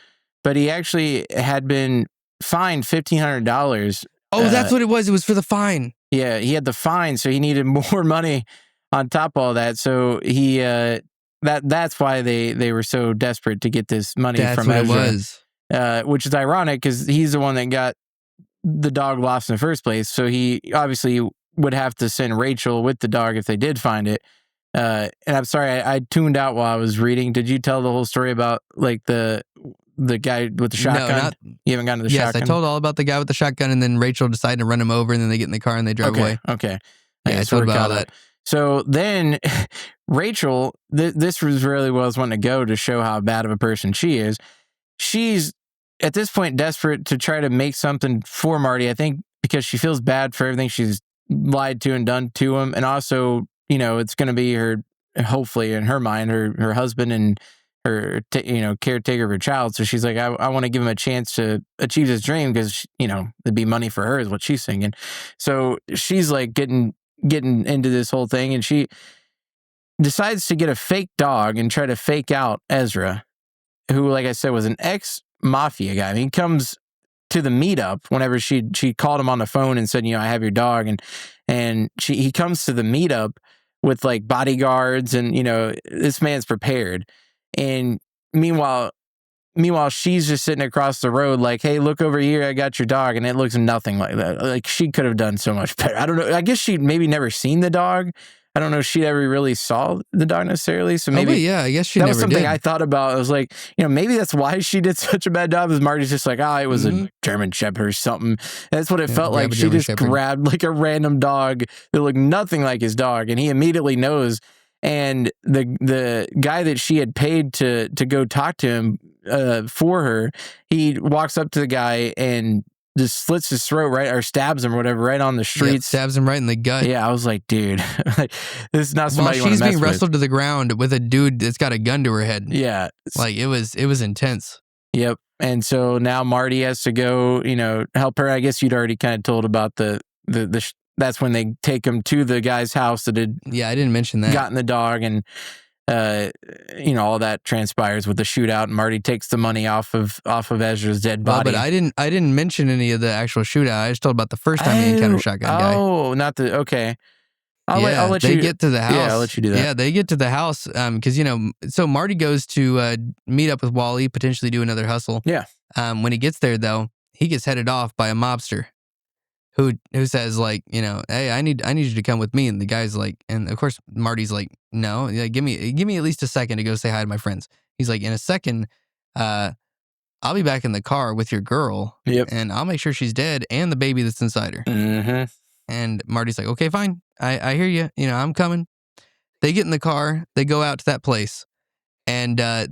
but he actually had been fined $1,500. Oh, that's what it was. It was for the fine. Yeah, he had the fine, so he needed more money on top of all that. So he that's why they were so desperate to get this money from Ezra. That's what it was. Which is ironic because he's the one that got the dog lost in the first place. So he obviously would have to send Rachel with the dog if they did find it. And I'm sorry, I tuned out while I was reading. Did you tell the whole story about like the guy with the shotgun? You haven't gotten to the shotgun? Yes, I told all about the guy with the shotgun, and then Rachel decided to run him over, and then they get in the car and they drive away. Okay. Yeah, I told about all that. So then Rachel, this was really where I was wanting to go to show how bad of a person she is. She's at this point desperate to try to make something for Marty, I think, because she feels bad for everything she's lied to and done to him. And also, you know, it's going to be her, hopefully in her mind, her husband and her, caretaker of her child. So she's like, I want to give him a chance to achieve his dream because, it'd be money for her is what she's thinking. So she's like getting into this whole thing, and she decides to get a fake dog and try to fake out Ezra, who, like I said, was an ex-mafia guy. I mean, he comes to the meetup whenever she called him on the phone and said, I have your dog, and he comes to the meetup with like bodyguards, and this man's prepared. And meanwhile she's just sitting across the road like, hey, look over here, I got your dog. And it looks nothing like that. Like, she could have done so much better. I don't know. I guess she'd maybe never seen the dog. I don't know if she ever really saw the dog necessarily. So maybe, yeah, I guess she that never was something did. I thought about. I was like, maybe that's why she did such a bad job. Is Marty's just like, it was a German Shepherd or something. And that's what it felt like. She just grabbed like a random dog that looked nothing like his dog, and he immediately knows. And the guy that she had paid to go talk to him for her, he walks up to the guy and just slits his throat, right, or stabs him or whatever, right on the streets. Yep, stabs him right in the gut. Yeah, I was like, dude, this is not somebody you want to mess with. She's being wrestled to the ground with a dude that's got a gun to her head. Yeah. Like, it was intense. Yep. And so now Marty has to go, help her. I guess you'd already kind of told about that's when they take him to the guy's house that had I didn't mention that. Gotten the dog, and all that transpires with the shootout, and Marty takes the money off of Ezra's dead body. But I didn't mention any of the actual shootout. I just told about the first time he encountered Shotgun Guy. Oh, not the okay. I'll let they you get to the house. Yeah, I'll let you do that. Yeah, they get to the house because so Marty goes to meet up with Wally, potentially do another hustle. Yeah. When he gets there though, he gets headed off by a mobster who says like, hey, I need you to come with me, and the guy's like, and of course Marty's like, no, give me at least a second to go say hi to my friends. He's like, in a second, I'll be back in the car with your girl, and I'll make sure she's dead and the baby that's inside her. Mm-hmm. And Marty's like, okay, fine, I hear you, I'm coming. They get in the car, they go out to that place, and a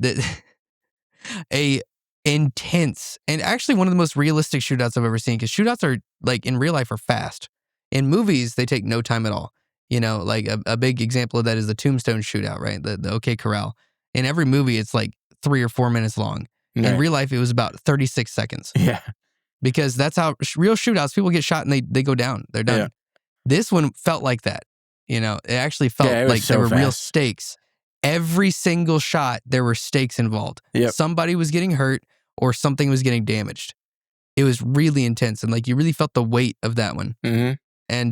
intense and actually one of the most realistic shootouts I've ever seen, because shootouts are like in real life are fast. In movies, they take no time at all. Like a big example of that is the Tombstone shootout, right? The OK Corral. In every movie, it's like 3 or 4 minutes long. Right. In real life, it was about 36 seconds. Yeah. Because that's how real shootouts, people get shot and they go down. They're done. Yeah. This one felt like that. It actually felt like there were real stakes. Every single shot, there were stakes involved. Yep. Somebody was getting hurt or something was getting damaged. It was really intense, and like you really felt the weight of that one. Mm-hmm. And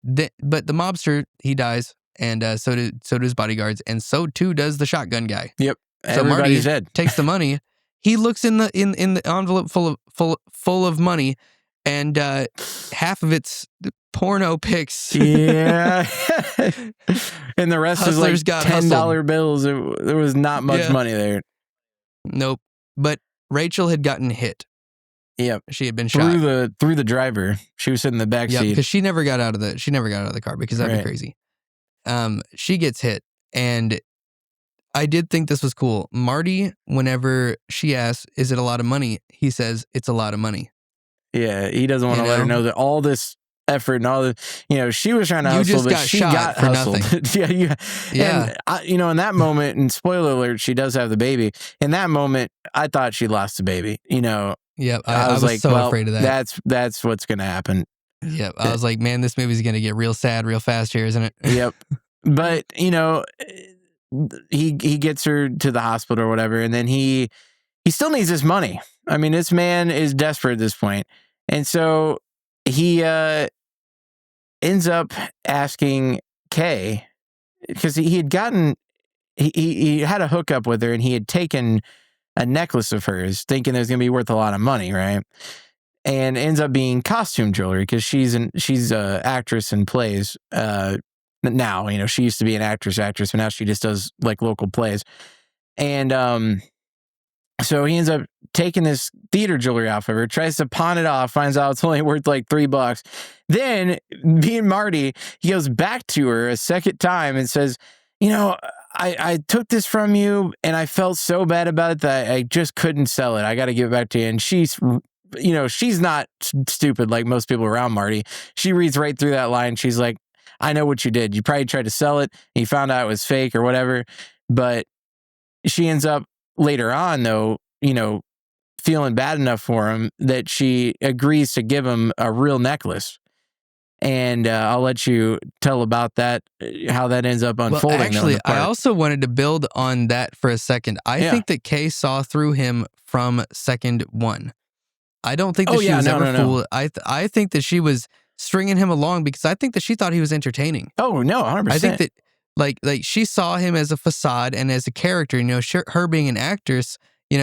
but the mobster, he dies, and so do his bodyguards, and so too does the shotgun guy. Yep. So Marty takes the money. He looks in the envelope full of money, and half of it's porno pics. Yeah. And the rest is like $10 bills. There was not much money there. Nope. But Rachel had gotten hit. Yep. She had been shot through the driver. She was sitting in the back seat. Because she never got out of the car, because that'd be crazy. She gets hit, and I did think this was cool. Marty, whenever she asks, "Is it a lot of money?" he says, "It's a lot of money." Yeah, he doesn't want to let her know that all this effort and all the, she was trying to You hustle, just but got she shot got for hustled. nothing. Yeah. Yeah. And in that moment, and spoiler alert, she does have the baby. In that moment, I thought she lost the baby. Yep. I I was was like, so well, afraid of that. that's what's gonna happen. Yep. I was like, man, this movie's gonna get real sad real fast here, isn't it? Yep. But he gets her to the hospital or whatever, and then he still needs this money. I mean, this man is desperate at this point, and so he ends up asking Kay, because he had gotten he had a hookup with her, and he had taken a necklace of hers, thinking it was gonna be worth a lot of money, right? And ends up being costume jewelry, because she's a actress and plays. Now, she used to be an actress, but now she just does like local plays. And so he ends up taking this theater jewelry off of her, tries to pawn it off, finds out it's only worth like $3. Then, being Marty, he goes back to her a second time and says, I took this from you and I felt so bad about it that I just couldn't sell it. I got to give it back to you. And she's not stupid like most people around Marty. She reads right through that line. She's like, I know what you did. You probably tried to sell it and you found out it was fake or whatever. But she ends up later on, though, feeling bad enough for him that she agrees to give him a real necklace. And I'll let you tell about that, how that ends up unfolding. Well, actually, I also wanted to build on that for a second. I think that Kay saw through him from second one. I don't think that she was ever fooled. I think that she was stringing him along because I think that she thought he was entertaining. Oh, no, 100%. I think that like she saw him as a facade and as a character. Her being an actress,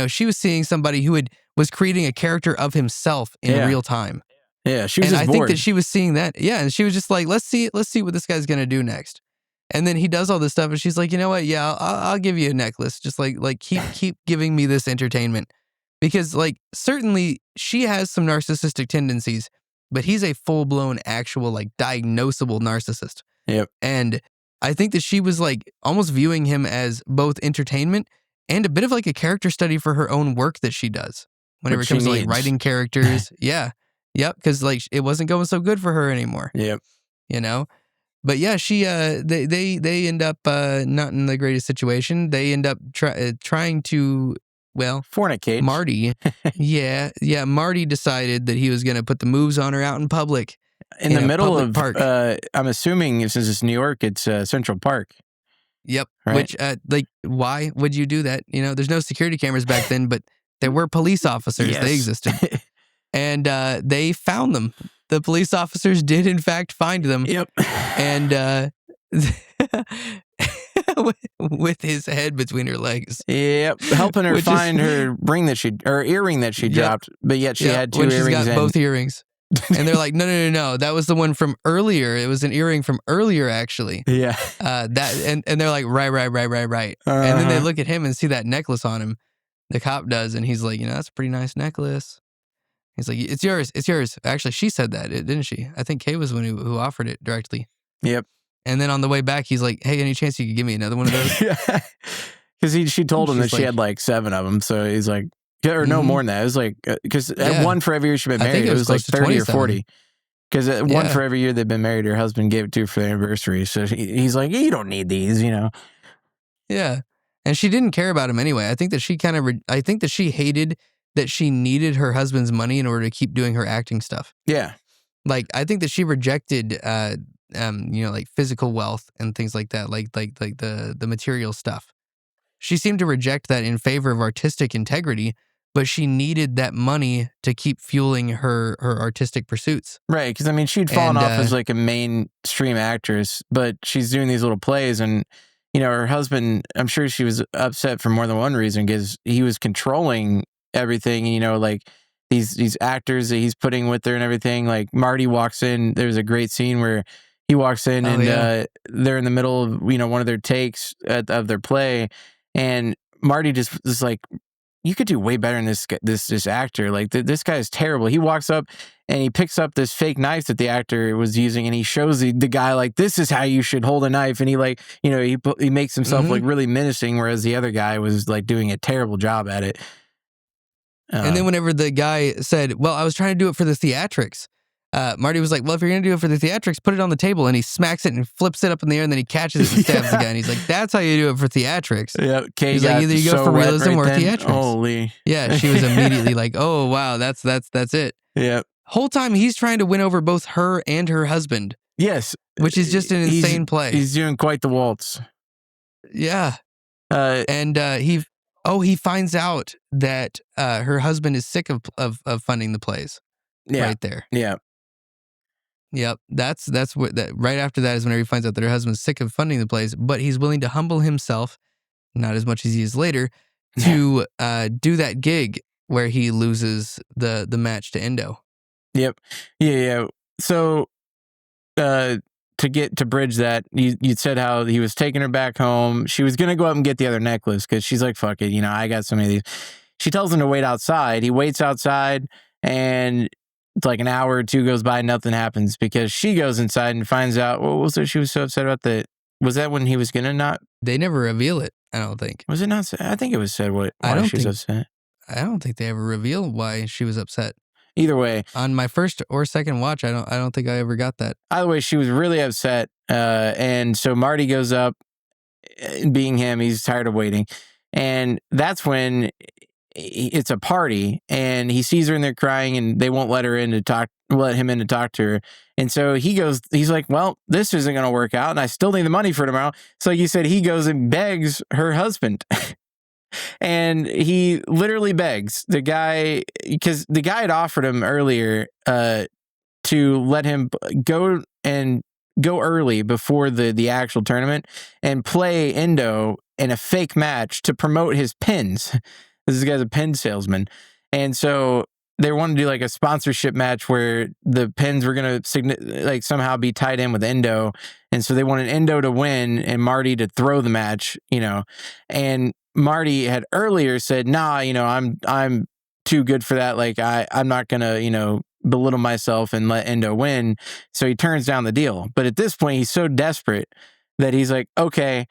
she was seeing somebody who was creating a character of himself in real time. Yeah, she was and just I bored. think that she was seeing that. Yeah, and she was just like, let's see what this guy's gonna do next. And then he does all this stuff, and she's like, you know what? Yeah, I'll give you a necklace. Just like keep giving me this entertainment, because like certainly she has some narcissistic tendencies, but he's a full blown actual like diagnosable narcissist. Yep. And I think that she was like almost viewing him as both entertainment and a bit of like a character study for her own work that she does whenever it comes to like writing characters. Yeah. Yep, because like it wasn't going so good for her anymore. Yep. But yeah, she they end up not in the greatest situation. They end up trying to fornicate. Marty, yeah. Marty decided that he was going to put the moves on her out in public in the middle of park. I'm assuming since it's New York, it's Central Park. Yep. Right? Which like why would you do that? There's no security cameras back then, but there were police officers. Yes. They existed. And they found them. The police officers did, in fact, find them. Yep. And with his head between her legs. Yep. Helping her find her earring that she dropped, but yet she had two earrings. She's got both earrings. And they're like, no. That was the one from earlier. It was an earring from earlier, actually. Yeah. And they're like, right. And then they look at him and see that necklace on him. The cop does, and he's like, that's a pretty nice necklace. He's like, it's yours. Actually, she said that, didn't she? I think Kay was the one who offered it directly. Yep. And then on the way back, he's like, hey, any chance you could give me another one of those? Because she told him that she had like 7 of them. So he's like, or no more than that. It was like, because one for every year she'd been married, it was like 30 or 40. Because one for every year they've been married, her husband gave it to her for the anniversary. So he's like, you don't need these, Yeah. And she didn't care about him anyway. I think that she hated that she needed her husband's money in order to keep doing her acting stuff. Yeah. Like, I think that she rejected, like physical wealth and things like that, like the material stuff. She seemed to reject that in favor of artistic integrity, but she needed that money to keep fueling her artistic pursuits. Right. Because, she'd fallen off as like a mainstream actress, but she's doing these little plays and, her husband, I'm sure she was upset for more than one reason because he was controlling everything, like these actors that he's putting with her and everything. Like Marty walks in, there's a great scene where he walks in they're in the middle of, one of their takes of their play. And Marty just is like, you could do way better than this actor. Like this guy is terrible. He walks up and he picks up this fake knife that the actor was using, and he shows the guy like, this is how you should hold a knife. And he like, he makes himself like really menacing, whereas the other guy was like doing a terrible job at it. And then whenever the guy said, well, I was trying to do it for the theatrics, Marty was like, well, if you're going to do it for the theatrics, put it on the table. And he smacks it and flips it up in the air, and then he catches it and stabs the guy. And he's like, that's how you do it for theatrics. Yeah, Kay He's like, got either you go so for wet realism right or then. theatrics. Holy. Yeah, she was immediately like, oh, wow, that's it. Yeah. Whole time he's trying to win over both her and her husband. Yes. Which is just an insane play. He's doing quite the waltz. Yeah. And he finds out that her husband is sick of funding the plays. Yeah. Right there. Yeah. Yep. That's what that right after that is whenever he finds out that her husband's sick of funding the plays, but he's willing to humble himself, not as much as he is later, to do that gig where he loses the match to Endo. Yep. Yeah. So to bridge that, you said how he was taking her back home. She was gonna go up and get the other necklace because she's like, fuck it, I got so many of these. She tells him to wait outside. He waits outside, and it's like an hour or two goes by, nothing happens because she goes inside and finds out what was it she was so upset about. Was that when he was gonna not? They never reveal it, I don't think. Was it not? I think it was said why she was upset. I don't think they ever reveal why she was upset. Either way, on my first or second watch, I don't think I ever got that. Either way, she was really upset, and so Marty goes up, being him, he's tired of waiting, and that's when it's a party, and he sees her in there crying, and they won't let him in to talk to her, and so he's like, well, this isn't going to work out, and I still need the money for tomorrow. So like you said, he goes and begs her husband. And he literally begs the guy, because the guy had offered him earlier to let him go early before the actual tournament and play Endo in a fake match to promote his pins. This guy's a pin salesman. And so they wanted to do like a sponsorship match where the pins were going to like somehow be tied in with Endo. And so they wanted Endo to win and Marty to throw the match, and Marty had earlier said, nah, I'm too good for that. Like I'm not going to, belittle myself and let Endo win. So he turns down the deal. But at this point, he's so desperate that he's like, okay,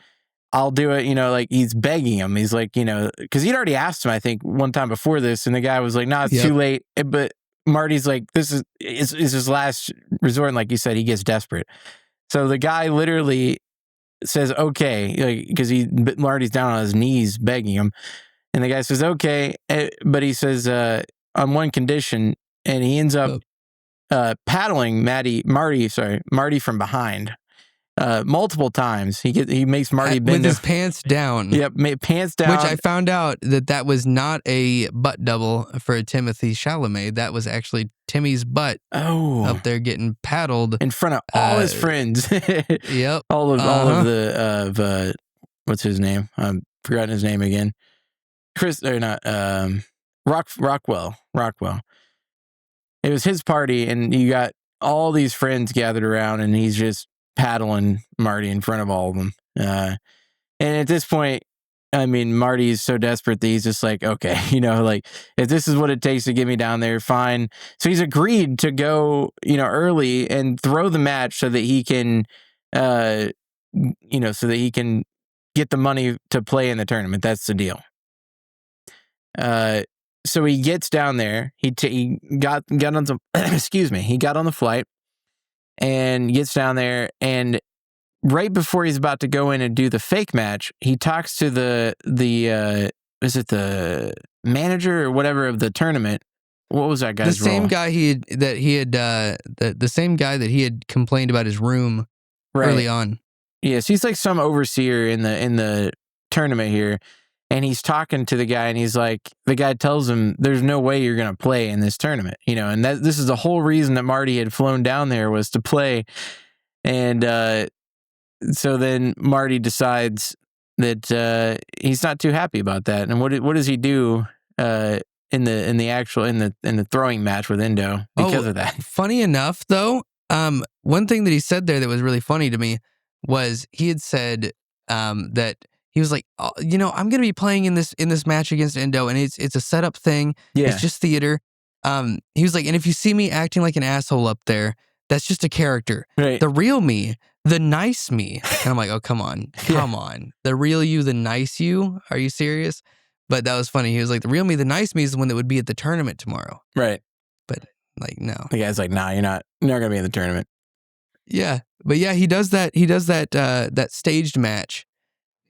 I'll do it. Like he's begging him. He's like, because he'd already asked him, I think, one time before this. And the guy was like, nah, it's too late. But Marty's like, this is his last resort. And like you said, he gets desperate. So the guy literally says, okay, because Marty's down on his knees begging him. And the guy says, okay. But he says, on one condition, and he ends up paddling Marty from behind multiple times. He makes Marty bend with his pants down. Yep, pants down. Which I found out that was not a butt double for Timothy Chalamet. That was actually Timmy's butt up there getting paddled in front of all his friends. Yep, all of the what's his name? I'm forgotten his name again. Rockwell. It was his party, and you got all these friends gathered around, and he's just paddling Marty in front of all of them. And at this point, I mean, Marty's so desperate that he's just like, okay, like if this is what it takes to get me down there, fine. So he's agreed to go, early and throw the match so that he can, so that he can get the money to play in the tournament. That's the deal. So he gets down there. He got on the he got on the flight and gets down there, and right before he's about to go in and do the fake match, he talks to the is it the manager or whatever of the tournament? What was that guy's the same role? Guy the same guy that he had complained about his room early on. Yes, he's like some overseer in the tournament here. And he's talking to the guy, and he's like, the guy tells him, there's no way you're going to play in this tournament, and this is the whole reason that Marty had flown down there was to play. And so then Marty decides that he's not too happy about that. And what does he do in the throwing match with Endo because of that? Funny enough, though, one thing that he said there that was really funny to me was he had said that. He was like, oh, I'm going to be playing in this match against Endo, and it's a setup thing. Yeah. It's just theater. He was like, and if you see me acting like an asshole up there, that's just a character. Right. The real me, the nice me. And I'm like, oh, come on. The real you, the nice you? Are you serious? But that was funny. He was like, the real me, the nice me is the one that would be at the tournament tomorrow. Right. But Like, no. The guy's like, nah, you're not gonna be in the tournament. Yeah. But yeah, he does that that staged match,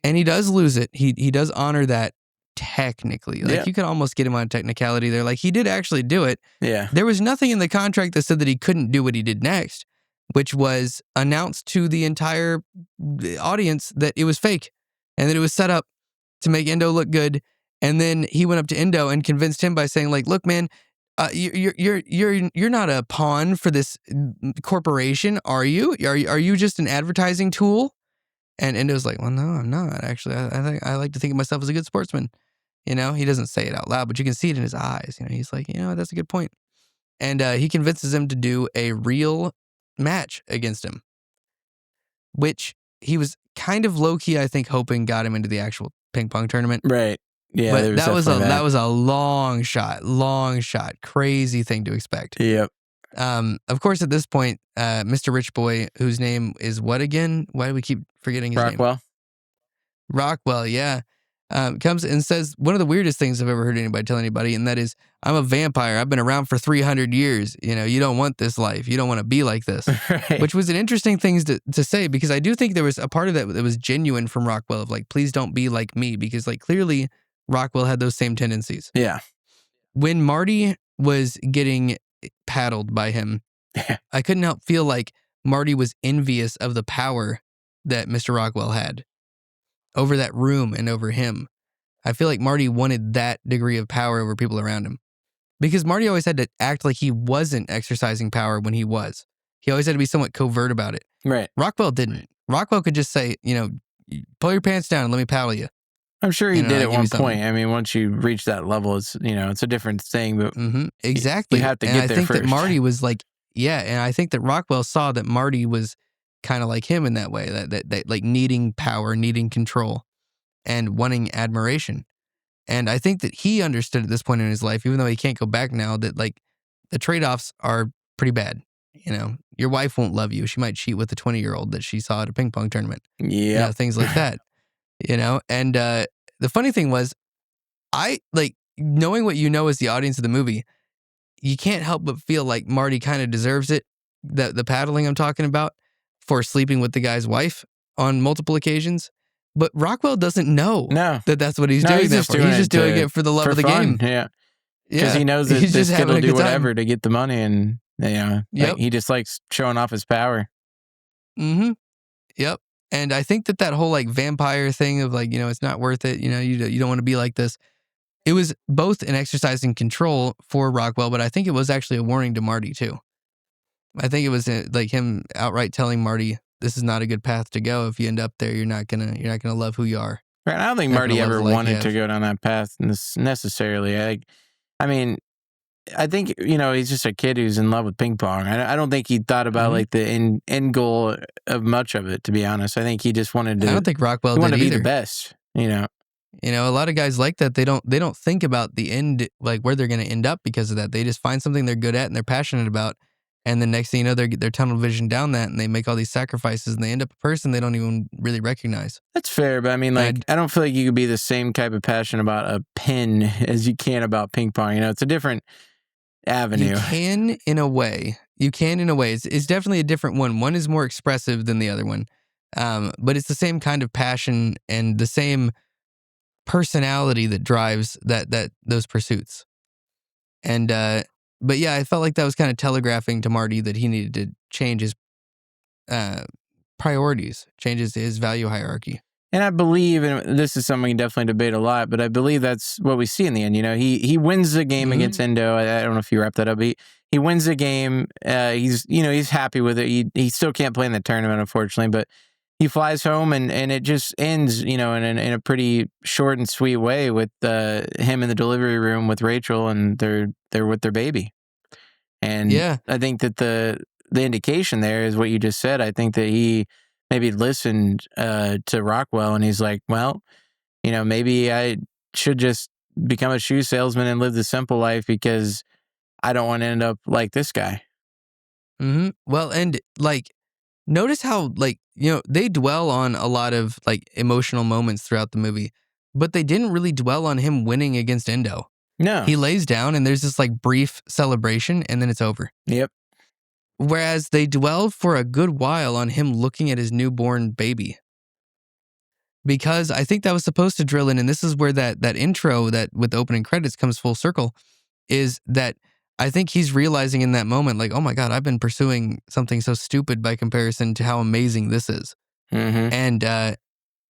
and he does lose it. He does honor that technically. Like, Yeah. you could almost get him on a technicality there. Like, he did actually do it. Yeah. There was nothing in the contract that said that he couldn't do what he did next, which was announce to the entire audience that it was fake and that it was set up to make Endo look good. And then he went up to Endo and convinced him by saying, like, look, man, you're not a pawn for this corporation, are you? Are you just an advertising tool? And Endo's like, well, no, I'm not. Actually, I think I like to think of myself as a good sportsman. You know, he doesn't say it out loud, but you can see it in his eyes. You know, he's like, you know, that's a good point. And he convinces him to do a real match against him, which he was kind of low key, I think, hoping got him into the actual ping pong tournament. Right. Yeah. But that was definitely a long shot, crazy thing to expect. Yep. Of course, at this point, Mr. Rich Boy, whose name is what again? Why do we keep forgetting his name? Rockwell, yeah. Comes and says one of the weirdest things I've ever heard anybody tell anybody, and that is, I'm a vampire. I've been around for 300 years. You know, you don't want this life. You don't want to be like this. Right. Which was an interesting thing to say, because I do think there was a part of that was genuine from Rockwell of like, please don't be like me, because like clearly Rockwell had those same tendencies. Yeah. When Marty was getting paddled by him, I couldn't help feel like Marty was envious of the power that Mr. Rockwell had over that room and over him. I feel like Marty wanted that degree of power over people around him, because Marty always had to act like he wasn't exercising power when he was. He always had to be somewhat covert about it. Right. Rockwell didn't. Rockwell could just say, you know, pull your pants down and let me paddle you. I'm sure he You know, did I at give you one something. point. I mean, once you reach that level, it's, you know, it's a different thing. But Exactly. you have to and get I there think first. that Marty was like, yeah, and I think that Rockwell saw that Marty was kind of like him in that way, that like needing power, needing control, and wanting admiration. And I think that he understood at this point in his life, even though he can't go back now, that like the trade-offs are pretty bad. You know, your wife won't love you. She might cheat with a 20-year-old that she saw at a ping pong tournament. Yeah. You know, things like that. You know, and the funny thing was, I like knowing what you know as the audience of the movie, you can't help but feel like Marty kind of deserves it. The paddling I'm talking about, for sleeping with the guy's wife on multiple occasions. But Rockwell doesn't know No. that that's what he's No, doing he's that just for. doing He's it just doing it for the love for of the fun. game. Yeah. Yeah, Because he knows that he's this just kid having will a do good whatever time. to get the money, and you know, Yep. like, he just likes showing off his power. Mm-hmm. Yep. And I think that whole like vampire thing of like, you know, it's not worth it. You know, you don't want to be like this. It was both an exercise in control for Rockwell, but I think it was actually a warning to Marty too. I think it was like him outright telling Marty, "This is not a good path to go. If you end up there, you're not gonna love who you are." Right. I don't think Not gonna Marty love ever the life you wanted to have. go down that path necessarily. I mean, I think, you know, he's just a kid who's in love with ping pong. I don't think he thought about like the end goal of much of it, to be honest. I think he just wanted I to. don't think Rockwell He wanted did to be the either. best. You know. You know, a lot of guys like that. They don't think about the end, like where they're going to end up because of that. They just find something they're good at and they're passionate about, and the next thing you know, they're tunnel vision down that, and they make all these sacrifices, and they end up a person they don't even really recognize. That's fair, but I mean, like, I don't feel like you could be the same type of passion about a pin as you can about ping pong. You know, it's a different avenue. You can in a way. It's definitely a different one. One is more expressive than the other one, but it's the same kind of passion and the same personality that drives those pursuits. And but yeah, I felt like that was kind of telegraphing to Marty that he needed to change his priorities, changes his value hierarchy. And I believe, and this is something we can definitely debate a lot, but I believe that's what we see in the end. You know, he wins the game against Endo. I don't know if you wrap that up. He wins the game. He's happy with it. He still can't play in the tournament, unfortunately, but he flies home, and it just ends, you know, in a pretty short and sweet way with him in the delivery room with Rachel, and they're with their baby. And Yeah. I think that the indication there is what you just said. I think that he maybe listened to Rockwell, and he's like, well, you know, maybe I should just become a shoe salesman and live the simple life, because I don't want to end up like this guy. Well, and like, notice how, like, you know, they dwell on a lot of like emotional moments throughout the movie, but they didn't really dwell on him winning against Endo. No. He lays down and there's this like brief celebration and then it's over. Yep. Whereas they dwelled for a good while on him looking at his newborn baby. Because I think that was supposed to drill in, and this is where that intro that with the opening credits comes full circle, is that I think he's realizing in that moment, like, oh my God, I've been pursuing something so stupid by comparison to how amazing this is. Mm-hmm. And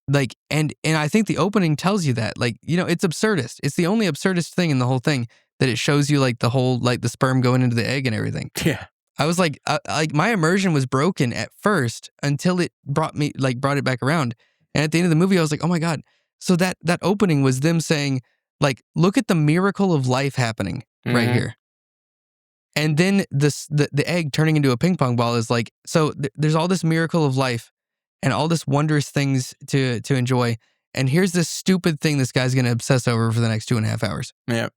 like and I think the opening tells you that. Like, you know, it's absurdist. It's the only absurdist thing in the whole thing, that it shows you like the whole like the sperm going into the egg and everything. Yeah. I was like my immersion was broken at first until it brought it back around. And at the end of the movie, I was like, oh my God. So that opening was them saying, like, look at the miracle of life happening right Mm-hmm. here. And then the egg turning into a ping pong ball is like, so there's all this miracle of life and all this wondrous things to enjoy. And here's this stupid thing this guy's going to obsess over for the next 2.5 hours. Yep.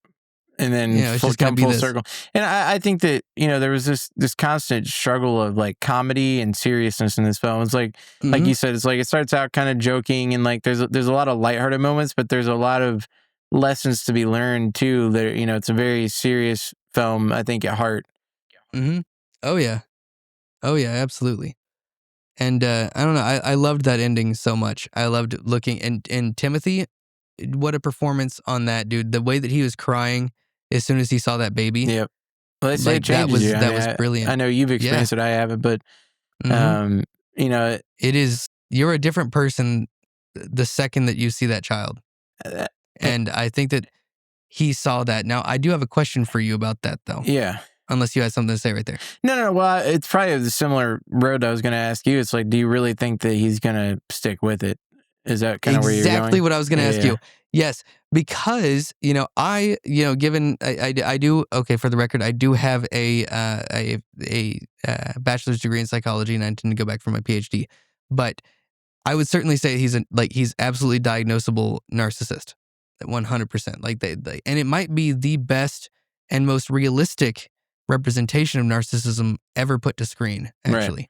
And then You know, it's just gonna come be full this. circle. And I think that, you know, there was this constant struggle of like comedy and seriousness in this film. It's like Mhm. you said, it's like it starts out kind of joking and like there's a lot of lighthearted moments, but there's a lot of lessons to be learned too. That, you know, it's a very serious film, I think, at heart. Mm-hmm. Oh yeah, absolutely. And I don't know, I loved that ending so much. I loved looking and Timothy, what a performance on that dude. The way that he was crying as soon as he saw that baby, Yep. Well, they say it like changes you. I mean, was I brilliant. know you've Yeah. experienced it. I haven't, but Mm-hmm. you know, It is, you're a different person the second that you see that child. uh, And I think that he saw that. Now, I do have a question for you about that though. yeah. Unless you had something to say right there. No. Well, it's probably the similar road I was going to ask you. It's like, do you really think that he's going to stick with it? Is that kind of where you're going? Exactly what I was going to ask you. Yes, because, you know, given I do, okay, for the record, I do have a bachelor's degree in psychology and I intend to go back for my PhD. But I would certainly say he's absolutely diagnosable narcissist. 100%. Like and it might be the best and most realistic representation of narcissism ever put to screen, actually. Right.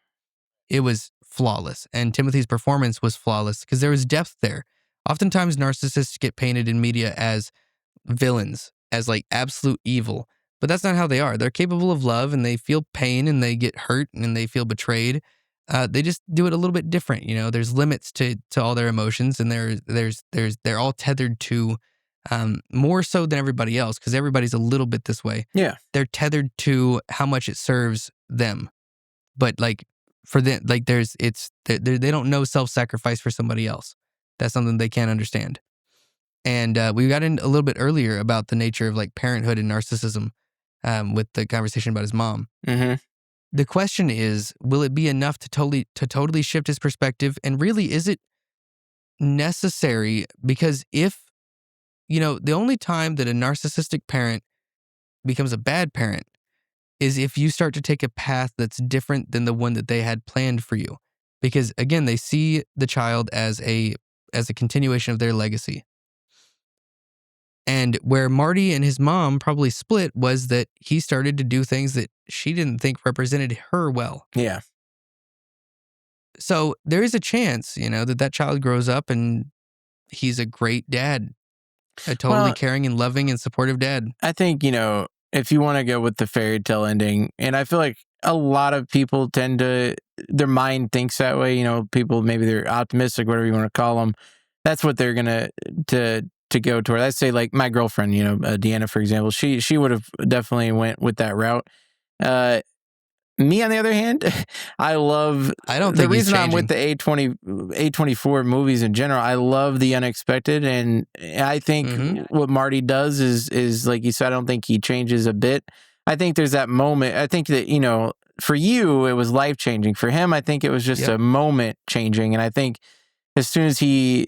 It was flawless. And Timothy's performance was flawless because there was depth there. Oftentimes, narcissists get painted in media as villains, as like absolute evil. But that's not how they are. They're capable of love and they feel pain and they get hurt and they feel betrayed. They just do it a little bit different. You know, there's limits to all their emotions, and they're all tethered to more so than everybody else, because everybody's a little bit this way. Yeah. They're tethered to how much it serves them. But like for them, like they don't know self-sacrifice for somebody else. That's something they can't understand. And we got in a little bit earlier about the nature of like parenthood and narcissism with the conversation about his mom. Mm-hmm. The question is, will it be enough to totally shift his perspective? And really, is it necessary? Because if, you know, the only time that a narcissistic parent becomes a bad parent is if you start to take a path that's different than the one that they had planned for you. Because again, they see the child as a continuation of their legacy. And where Marty and his mom probably split was that he started to do things that she didn't think represented her well. Yeah. So there is a chance, you know, that child grows up and he's a great dad, a totally caring and loving and supportive dad. I think, you know, if you want to go with the fairy tale ending, and I feel like a lot of people tend to, their mind thinks that way. You know, people, maybe they're optimistic, whatever you want to call them. That's what they're going to go toward. I'd say like my girlfriend, you know, Deanna, for example, she would have definitely went with that route. Me, on the other hand, I love the reason I'm with the A24 movies in general. I love the unexpected, and I think what Marty does is like you said. I don't think he changes a bit. I think there's that moment. I think that, you know, for you it was life changing. For him, I think it was just a moment changing, and I think as soon as he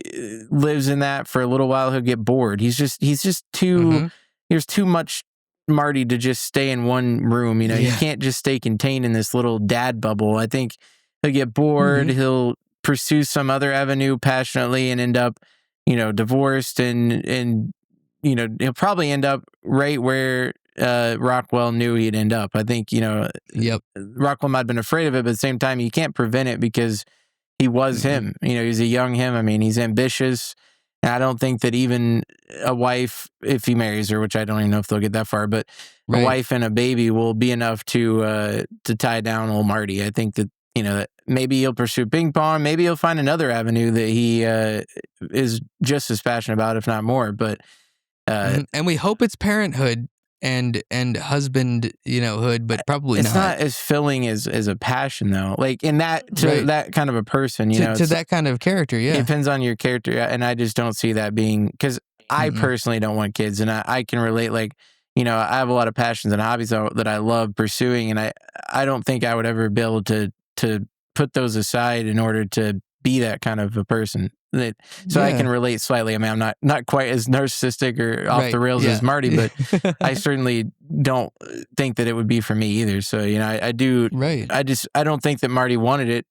lives in that for a little while, he'll get bored. He's just too. There's too much Marty to just stay in one room. You know, you can't just stay contained in this little dad bubble. I think he'll get bored. He'll pursue some other avenue passionately and end up, you know, divorced and you know, he'll probably end up right where Rockwell knew he'd end up. I think, you know, Rockwell might have been afraid of it, but at the same time, you can't prevent it because he was him. You know, he's a young him. I mean, he's ambitious. And I don't think that even a wife, if he marries her, which I don't even know if they'll get that far, but a Right. wife and a baby will be enough to tie down old Marty. I think that that maybe he'll pursue ping pong. Maybe he'll find another avenue that he is just as passionate about, if not more. But And we hope it's parenthood and husband, hood, but probably it's not. not as filling as a passion though. Like in that to Right. that kind of a person, To that kind of character, it yeah. depends on your character, and I just don't see that being because I Mm-mm. personally don't want kids, and I can relate. Like, I have a lot of passions and hobbies that I love pursuing, and I don't think I would ever be able to put those aside in order to be that kind of a person. So I can Yeah. relate slightly. I mean, I'm not quite as narcissistic or off the Right. rails as Yeah. Marty, but I certainly don't think that it would be for me either. So I do. Right. I don't think that Marty wanted it.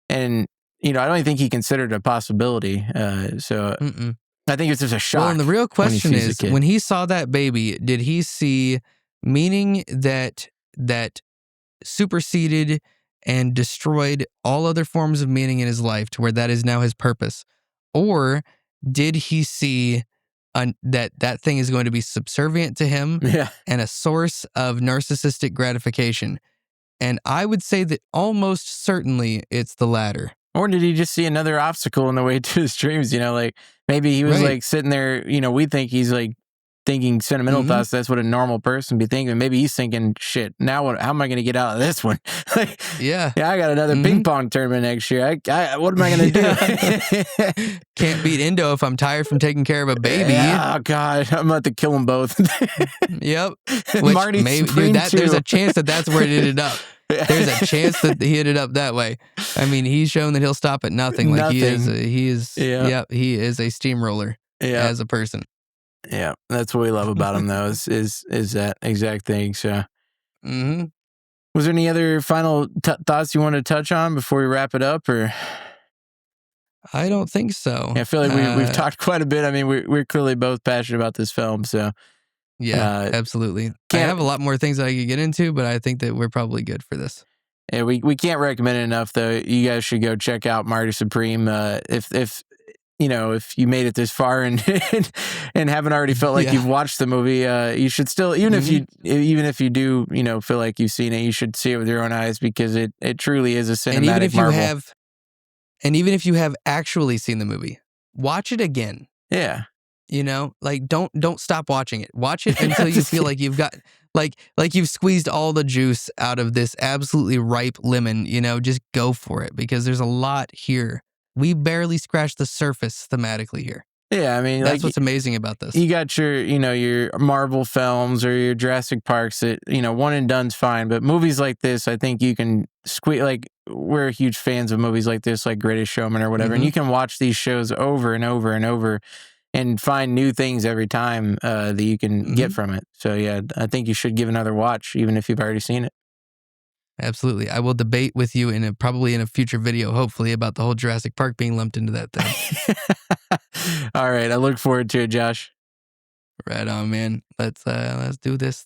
And I don't even think he considered it a possibility. So Mm-mm. I think it's just a Well, and shock the real when he question sees the is, kid. when he saw that baby, did he see meaning that superseded and destroyed all other forms of meaning in his life to where that is now his purpose? Or did he see that thing is going to be subservient to him Yeah. and a source of narcissistic gratification? And I would say that almost certainly it's the latter. Or did he just see another obstacle in the way to his dreams? Like maybe he was Right. like sitting there, we think he's like thinking sentimental Mm-hmm. thoughts. That's what a normal person be thinking. Maybe he's thinking, shit, now what, how am I going to get out of this one? Like, Yeah. yeah, I got another Mm-hmm. ping pong tournament next year. What am I going to Yeah. do? Can't beat Indo if I'm tired from taking care of a baby. Yeah, oh God, I'm about to kill them both. Yep. Which Marty maybe, Supreme dude, there's too. a chance that that's where it ended up. There's a chance that he ended up that way. I mean, he's shown that he'll stop at nothing. Like Nothing. Yeah. yeah, he is a steamroller Yeah. as a person. Yeah. That's what we love about him though, is that exact thing. So Hmm. was there any other final thoughts you want to touch on before we wrap it up, or? I don't think so. Yeah, I feel like we've talked quite a bit. I mean, we're clearly both passionate about this film, so Yeah, absolutely. I can't have a lot more things that I could get into, but I think that we're probably good for this. yeah, we can't recommend it enough though. You guys should go check out Marty Supreme. If you made it this far and and haven't already felt like Yeah. you've watched the movie, you should still, even if you do, feel like you've seen it, you should see it with your own eyes because it truly is a And even cinematic if you marvel. have actually seen the movie, watch it again. Yeah. Like don't stop watching it. Watch it until you Just feel like you've got like you've squeezed all the juice out of this absolutely ripe lemon, just go for it because there's a lot here. We barely scratched the surface thematically here. Yeah, I mean, That's like what's amazing about this. you got your Marvel films or your Jurassic Parks that, one and done's fine. But movies like this, I think you can squeeze, like, we're huge fans of movies like this, like Greatest Showman or whatever. And Mhm. you can watch these shows over and over and over and find new things every time that you can get Mhm. from it. So, yeah, I think you should give another watch, even if you've already seen it. Absolutely. I will debate with you probably in a future video, hopefully, about the whole Jurassic Park being lumped into that thing. All right. I look forward to it, Josh. Right on, man. Let's do this.